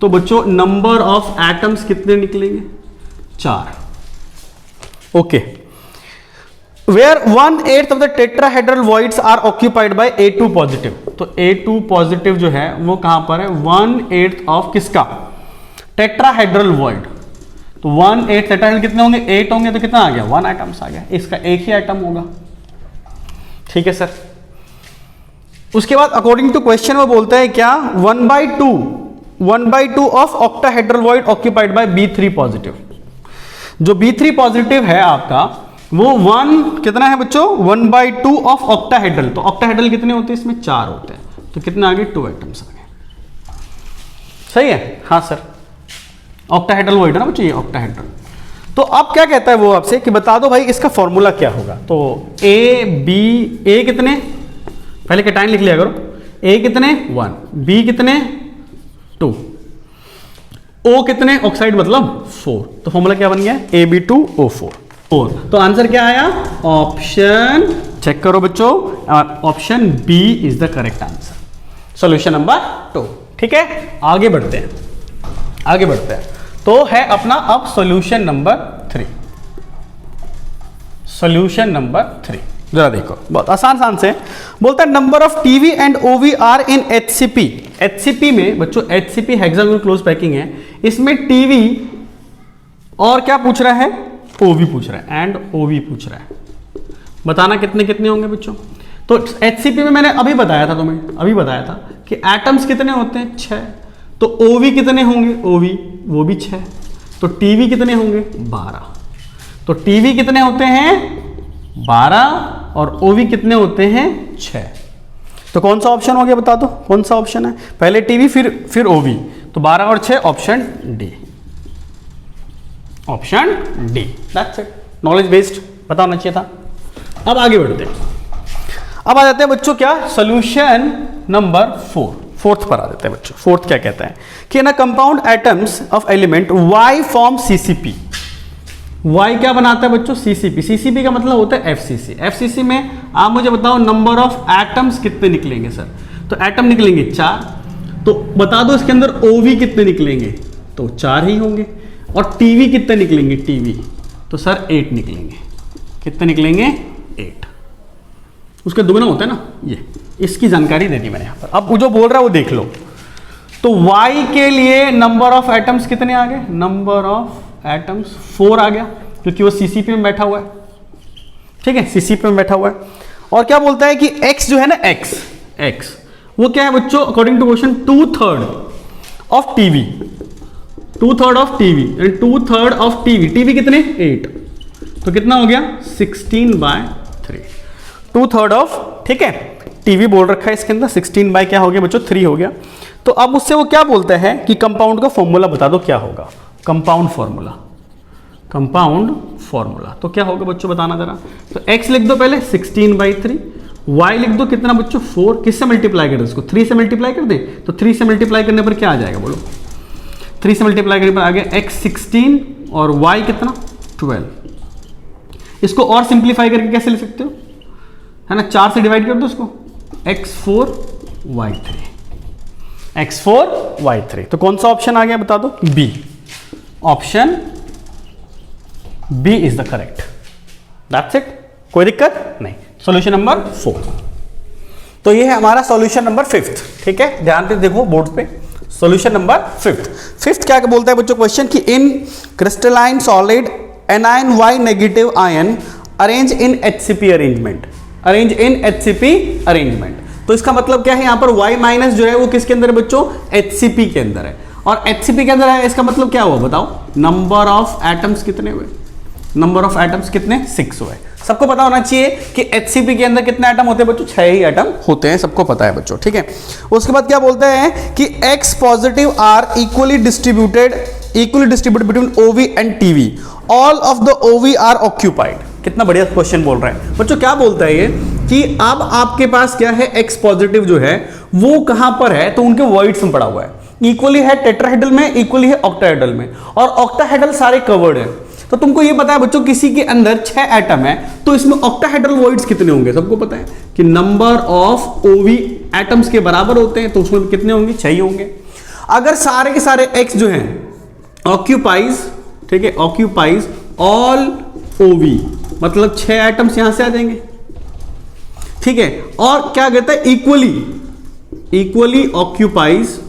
Speaker 1: तो बच्चों नंबर ऑफ एटम्स कितने निकलेंगे 4। Okay, where 1/8 of the tetrahedral voids are occupied by A2 positive. तो A2 पॉजिटिव जो है वो कहां पर है, 1/8 ऑफ किसका, टेट्राहेड्रल वॉइड। तो 1/8 टेट्राहेड्रल कितने होंगे 8 होंगे, तो कितना आ गया 1 एटम्स आ गया, इसका एक ही एटम होगा। ठीक है सर। उसके बाद अकॉर्डिंग टू क्वेश्चन वो बोलता है क्या, 1/2 of octahedral void occupied by B3 positive. जो B3 पॉजिटिव है आपका वो 1 कितना है बच्चों, 1/2 ऑफ ऑक्टाहेड्रल। तो ऑक्टाहेड्रल कितने होते हैं, इसमें 4 होते हैं, तो कितने आ गए 2 एटम्स आ गए। सही है, हाँ सर, ऑक्टाहेड्रल वॉइड है ना बच्चों ये ऑक्टाहेड्रल। तो अब क्या कहता है वो आपसे कि बता दो भाई इसका फॉर्मूला क्या होगा। तो ए कितने, पहले कैटायन लिख लिया करो, ए कितने 1, बी कितने 2, ओ कितने ऑक्साइड मतलब 4। तो फॉर्मूला क्या बन गया AB2O4। तो आंसर क्या आया, ऑप्शन, चेक करो बच्चों, option B is the correct answer, solution number 2। ठीक है, आगे बढ़ते हैं, आगे बढ़ते हैं। तो है अपना अब सॉल्यूशन नंबर 3। सॉल्यूशन नंबर 3 जरा देखो, बहुत आसान से बोलता है नंबर ऑफ टीवी एंड ओवी आर इन HCP। HCP में बच्चों HCP हेक्सागोनल क्लोज पैकिंग है, इसमें टीवी और क्या पूछ रहा है, ओवी पूछ रहा है, एंड ओवी पूछ रहा है। बताना कितने कितने होंगे बच्चों। तो HCP में मैंने अभी बताया था, तुम्हें अभी बताया था कि एटम्स कितने होते हैं 6। तो ओवी कितने होंगे, ओवी वो भी 6। तो टीवी कितने होंगे 12। तो टीवी कितने होते हैं 12 और ओवी कितने होते हैं 6। तो कौन सा ऑप्शन हो गया बता दो, कौन सा ऑप्शन है, पहले टीवी फिर ओवी, तो 12 और 6, option D, option D. That's it, knowledge based पता होना चाहिए था। अब आगे बढ़ते हैं, अब आ जाते हैं बच्चों क्या, सोल्यूशन नंबर 4, फोर्थ पर आ जाते हैं बच्चों। फोर्थ क्या कहता है कि ना compound atoms of element Y form CCP। Y क्या बनाता है बच्चों, CCP। CCP का मतलब होता है FCC। FCC में आप मुझे बताओ नंबर ऑफ एटम्स कितने निकलेंगे सर। तो एटम निकलेंगे 4। तो बता दो इसके अंदर OV कितने निकलेंगे, तो 4 ही होंगे। और TV कितने निकलेंगे, TV तो सर 8 निकलेंगे। कितने निकलेंगे 8, उसके दुगना होता है ना ये, इसकी जानकारी दे दी मैंने यहां पर। अब जो बोल रहा है वो देख लो। तो Y के लिए नंबर ऑफ एटम्स कितने आ गए, नंबर ऑफ एटम्स 4 आ गया, क्योंकि वो CCP में बैठा हुआ है। ठीक है, CCP में बैठा हुआ है। और क्या बोलता है कि X जो है ना, X वो क्या है बच्चों, according to question 2/3 of TV, 2/3 of TV and 2/3 of TV कितने 8, तो कितना हो गया 16/3, 2/3 ऑफ, ठीक है, टीवी बोल रखा है इसके अंदर, 16 बाय क्या हो गया बच्चों 3 हो गया। तो अब उससे वो क्या बोलता है कि कंपाउंड का फॉर्मूला बता दो क्या होगा, कंपाउंड फॉर्मूला, कंपाउंड फॉर्मूला। तो क्या होगा बच्चों बताना जरा। तो x लिख दो पहले 16/3, y लिख दो कितना बच्चों 4, किससे मल्टीप्लाई कर दे इसको 3 से मल्टीप्लाई कर दे, तो 3 से मल्टीप्लाई करने पर क्या आ जाएगा बोलो, 3 से मल्टीप्लाई करने पर आ गया x 16 और y कितना 12। इसको और सिंप्लीफाई करके कैसे लिख सकते हो, है ना, 4 से डिवाइड कर दो इसको, x4 y3, x4 y3। तो कौन सा ऑप्शन आ गया बता दो, B, option B is the correct. That's it, कोई दिक्कत नहीं। Solution number 4। तो ये है हमारा सॉल्यूशन नंबर 5। ठीक है, ध्यान से देखो बोर्ड पे, सॉल्यूशन नंबर 5 क्या बोलता है बच्चों क्वेश्चन कि in crystalline solid anion Y negative ion arrange in HCP arrangement, arrange in HCP arrangement. तो इसका मतलब क्या है, यहां पर Y माइनस जो है वो किसके अंदर है बच्चों, HCP के अंदर है, और HCP के अंदर है, इसका मतलब क्या हुआ बताओ, नंबर ऑफ एटम्स कितने हुए, नंबर ऑफ एटम्स कितने 6 हुए। सबको पता होना चाहिए कि HCP के अंदर कितने एटम होते हैं बच्चों, 6 ही एटम होते हैं, सबको पता है बच्चों। ठीक है, उसके बाद क्या बोलते हैं कि X positive are equally distributed between OV and TV, all of the OV are occupied. कितना बढ़िया क्वेश्चन बोल रहा है बच्चों, क्या बोलता है ये कि अब आपके पास क्या है, X पॉजिटिव जो है वो कहां पर है, तो उनके वॉइड्स में पड़ा हुआ है, इक्वली है टेट्राहेड्रल में, इक्वली है ऑक्टाहेड्रल में, और ऑक्टाहेड्रल सारे कवर्ड है। तो तुमको ये पता है बच्चों किसी के अंदर 6 एटम है, तो इसमें ऑक्टाहेड्रल वॉइड्स कितने होंगे, सबको पता है कि नंबर ऑफ OV एटम्स के बराबर होते हैं, तो उसमें कितने होंगे, 6 ही होंगे। अगर सारे के सारे X जो हैं ऑक्यूपाइज, ठीक है, ऑक्यूपाइज ऑल OV, मतलब 6 एटम्स यहां से आ जाएंगे। ठीक है, और क्या कहता है, इक्वली ऑक्यूपाइज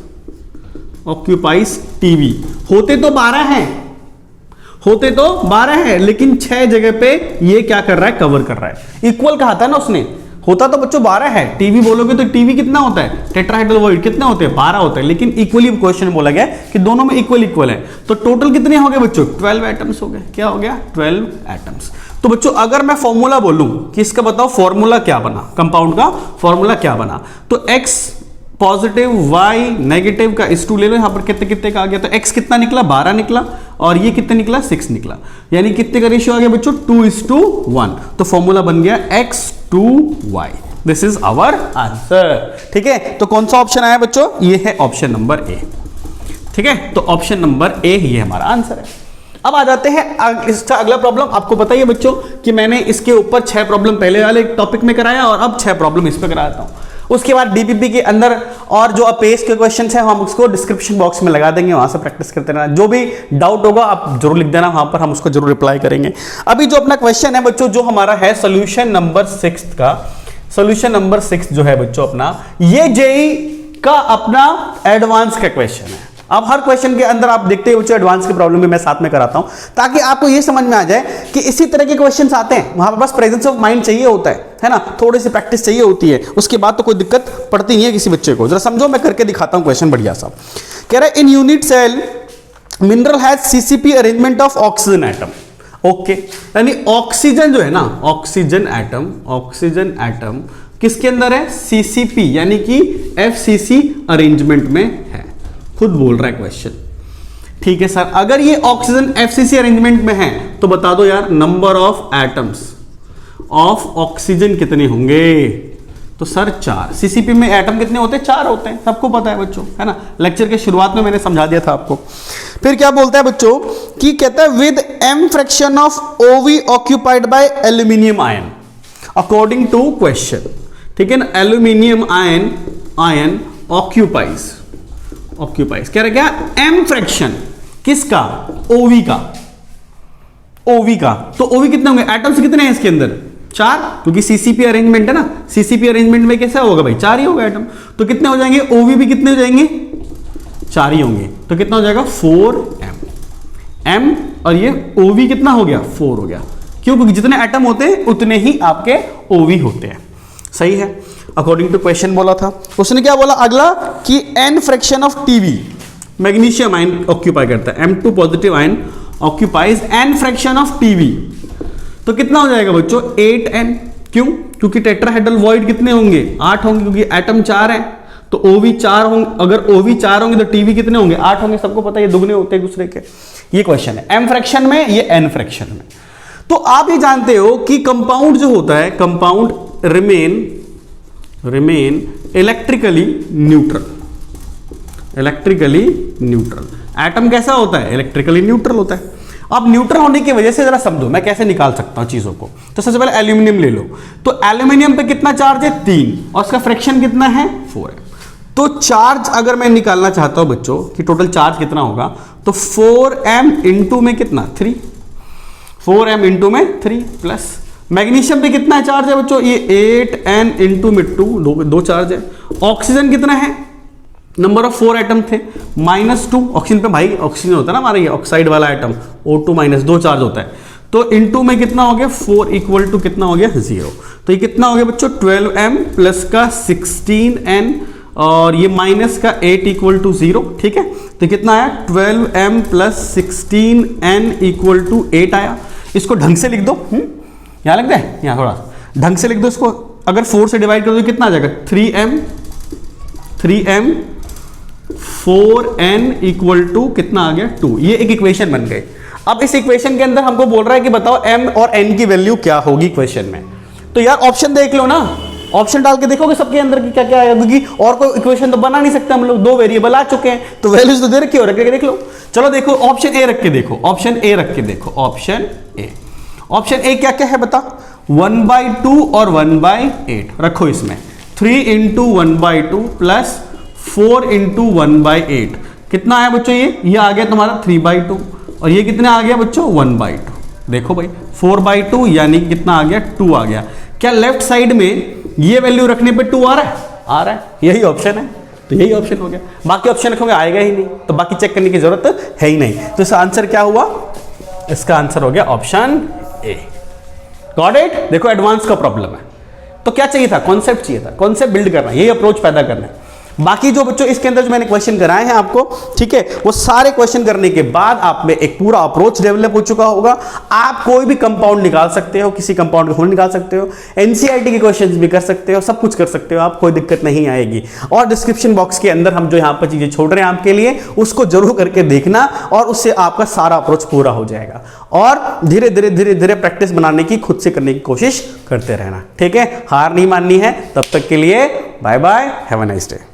Speaker 1: TV, होते तो 12 हैं, होते तो 12 है, लेकिन 6 जगह पे ये क्या कर रहा है, कवर कर रहा है। इक्वल कहा था ना उसने, होता तो बच्चों 12 है, टीवी बोलोगे तो टीवी कितना होता है, टेट्राहेड्रल वॉइड कितने होते हैं, 12 होते हैं, लेकिन इक्वली क्वेश्चन में बोला गया कि दोनों में इक्वल है। तो टोटल कितने हो गए बच्चों, 12 एटम्स हो गए। क्या हो गया, 12 एटम्स। तो बच्चों अगर मैं फॉर्मूला बोलूं कि इसका बताओ फॉर्मूला क्या बना, कंपाउंड का फॉर्मूला क्या बना, तो X पॉजिटिव Y नेगेटिव का इस 2 ले लो, यहां पर कितने कितने का आ गया, तो X कितना निकला, 12 निकला, और ये कितने निकला, 6 निकला, यानी कितने का रेशियो आ गया बच्चों, 2:1। तो फॉर्मूला बन गया X2Y। This is our answer. ठीक है, तो कौन सा ऑप्शन आया बच्चों, ये है ऑप्शन नंबर ए। ठीक है, तो ऑप्शन नंबर ए ही हमारा आंसर है। अब आ जाते हैं इसका अगला प्रॉब्लम। आपको पता ही है बच्चों कि मैंने इसके ऊपर 6 प्रॉब्लम पहले वाले टॉपिक में कराया, और अब 6 प्रॉब्लम इस पे कराता हूं। उसके बाद डीपीपी के अंदर और जो अपेस के क्वेश्चंस हैं हम उसको डिस्क्रिप्शन बॉक्स में लगा देंगे, वहां से प्रैक्टिस करते रहना। जो भी डाउट होगा आप जरूर लिख देना, वहां पर हम उसको जरूर रिप्लाई करेंगे। अभी जो अपना क्वेश्चन है बच्चों, जो हमारा है सोल्यूशन नंबर 6 का, सोल्यूशन नंबर 6 जो है बच्चों अपना, ये जेई का अपना एडवांस का क्वेश्चन है। अब हर क्वेश्चन के अंदर आप देखते हो बच्चों एडवांस की प्रॉब्लम भी मैं साथ में कराता हूं, ताकि आपको ये समझ में आ जाए कि इसी तरह के क्वेश्चंस आते हैं, वहां पर बस प्रेजेंस ऑफ माइंड चाहिए होता है ना, थोड़ी सी प्रैक्टिस चाहिए होती है, उसके बाद तो कोई दिक्कत पड़ती नहीं है किसी बच्चे को। जरा समझो, मैं करके दिखाता हूं क्वेश्चन बढ़िया सा। कह रहा है in unit cell mineral has CCP arrangement of oxygen atom. Okay, यानी ऑक्सीजन जो है ना, ऑक्सीजन एटम किसके अंदर है, CCP यानी कि FCC अरेंजमेंट में है, खुद बोल रहा है क्वेश्चन। ठीक है सर, अगर ये ऑक्सीजन FCC अरेंजमेंट में है तो बता दो यार number of atoms of oxygen कितने होंगे, तो सर 4। CCP में एटम कितने होते हैं, 4 होते हैं, सबको पता है बच्चों, है ना, लेक्चर के शुरुआत में मैंने समझा दिया था आपको। फिर क्या बोलता है बच्चों कि कहता है with m fraction of OV occupied by aluminium ion according to question. ठीक है ना, एल्यूमिनियम आयन ऑक्यूपाइज कह रहा क्या, m फ्रैक्शन किसका, OV का। तो OV कितने होंगे, एटम्स कितने हैं इसके अंदर, 4, क्योंकि CCP अरेंजमेंट है ना, CCP अरेंजमेंट में कैसा होगा भाई, 4 ही होगा एटम। तो कितने हो जाएंगे, OV भी कितने हो जाएंगे, 4 ही होंगे, तो कितना हो जाएगा 4m, और ये OV कितना हो गया, 4 हो गया। क्यों, क्योंकि जितने एटम होते हैं उतने ही आपके OV होते हैं। सही है, अकॉर्डिंग टू क्वेश्चन बोला था उसने। क्या बोला अगला कि n fraction of TV magnesium ion occupy करता है, M2 positive ion occupies n fraction of TV। तो कितना हो जाएगा बच्चों, 8n। क्यों, क्योंकि टेट्राहेड्रल वॉइड कितने होंगे, 8 होंगे, क्योंकि एटम 4 है, तो OV 4 होंगे। अगर OV 4 होंगे तो TV कितने होंगे, 8 होंगे, सबको पता है ये दुगने होते हैं एक दूसरे के। ये क्वेश्चन है m फ्रैक्शन में, ये n फ्रैक्शन में। तो आप ये जानते हो कि कंपाउंड जो होता है, compound remain remain electrically neutral. Electrically neutral atom कैसा होता है? इलेक्ट्रिकली न्यूट्रल होता है। अब न्यूट्रल होने की वजह से जरा समझो मैं कैसे निकाल सकता हूं चीजों को। तो सबसे पहले एल्यूमिनियम ले लो, तो एल्यूमिनियम पे कितना चार्ज है? 3, और उसका फ्रैक्शन कितना है? 4 है। तो चार्ज अगर मैं निकालना चाहता हूं बच्चों कि टोटल चार्ज कितना होगा, तो 4m इंटू में कितना? 3, 4m इंटू में 3 प्लस मैग्नीशियम पे कितना चार्ज है बच्चों? ये 8n इंटू में 2, दो चार्ज है। ऑक्सीजन कितना है? नंबर ऑफ 4 एटम थे, -2। ऑक्सीजन पे भाई ऑक्सीजन होता है ना हमारा ये ऑक्साइड वाला एटम, O2 माइनस 2 चार्ज होता है। तो इंटू में कितना हो गया? 4 इक्वल टू कितना हो गया? 0। तो ये कितना हो गया बच्चों? 12m प्लस का 16n और ये माइनस का 8 इक्वल टू 0। ठीक है, तो कितना आया? 12m plus 16n equal to 8 आया। इसको ढंग से लिख दो, यहाँ लिख दे, यहाँ थोड़ा ढंग से लिख दो इसको। अगर 4 से डिवाइड कर दो कितना आ जाएगा? 3m 4n इक्वल टू कितना आ गया? 2। ये एक इक्वेशन बन गई। अब इस इक्वेशन के अंदर हमको बोल रहा है कि बताओ m और n की वैल्यू क्या होगी इक्वेशन में। तो यार ऑप्शन देख लो ना, ऑप्शन डाल के देखोगे सबके अंदर की क्या क्या आएगा, क्योंकि और कोई इक्वेशन तो बना नहीं सकते हम लोग, 2 वेरिएबल आ चुके हैं तो वैल्यूज तो दे रखी हो, रख के देख लो। चलो देखो ऑप्शन ए रख के देखो, ऑप्शन ए रख के देखो, ऑप्शन ए। ऑप्शन ए क्या क्या है बता? 1/2 और 1/8 रखो इसमें। 3 इंटू 1/2 प्लस 4 इंटू 1/8 कितना आया बच्चों? ये आ गया तुम्हारा 3/2 और ये कितना आ गया बच्चों? 1/2। देखो भाई 4/2 यानी कितना आ गया? 2 आ गया। क्या लेफ्ट साइड में ये वैल्यू रखने पे 2 आ रहा है? आ रहा है, यही ऑप्शन है। तो यही ऑप्शन हो गया, बाकी ऑप्शन रखोगे आएगा ही नहीं, तो बाकी चेक करने की जरूरत है ही नहीं। तो इसका आंसर क्या हुआ? इसका आंसर हो गया ऑप्शन ए। Got it? देखो एडवांस का प्रॉब्लम है, तो क्या चाहिए था? कॉन्सेप्ट चाहिए था, कॉन्सेप्ट बिल्ड करना, यही अप्रोच पैदा करना है। बाकी जो बच्चों इसके अंदर जो मैंने क्वेश्चन कराए हैं आपको, ठीक है, वो सारे क्वेश्चन करने के बाद आप में एक पूरा अप्रोच डेवलप हो चुका होगा। आप कोई भी कंपाउंड निकाल सकते हो, किसी कंपाउंड का फॉर्मूला निकाल सकते हो, एनसीईआरटी के क्वेश्चंस भी कर सकते हो, सब कुछ कर सकते हो आप, कोई दिक्कत नहीं आएगी। और डिस्क्रिप्शन बॉक्स के अंदर हम जो यहाँ पर चीजें छोड़ रहे हैं आपके लिए, उसको जरूर करके देखना और उससे आपका सारा अप्रोच पूरा हो जाएगा। और धीरे धीरे प्रैक्टिस बनाने की, खुद से करने की कोशिश करते रहना, ठीक है। हार नहीं माननी है। तब तक के लिए bye bye, have a nice day.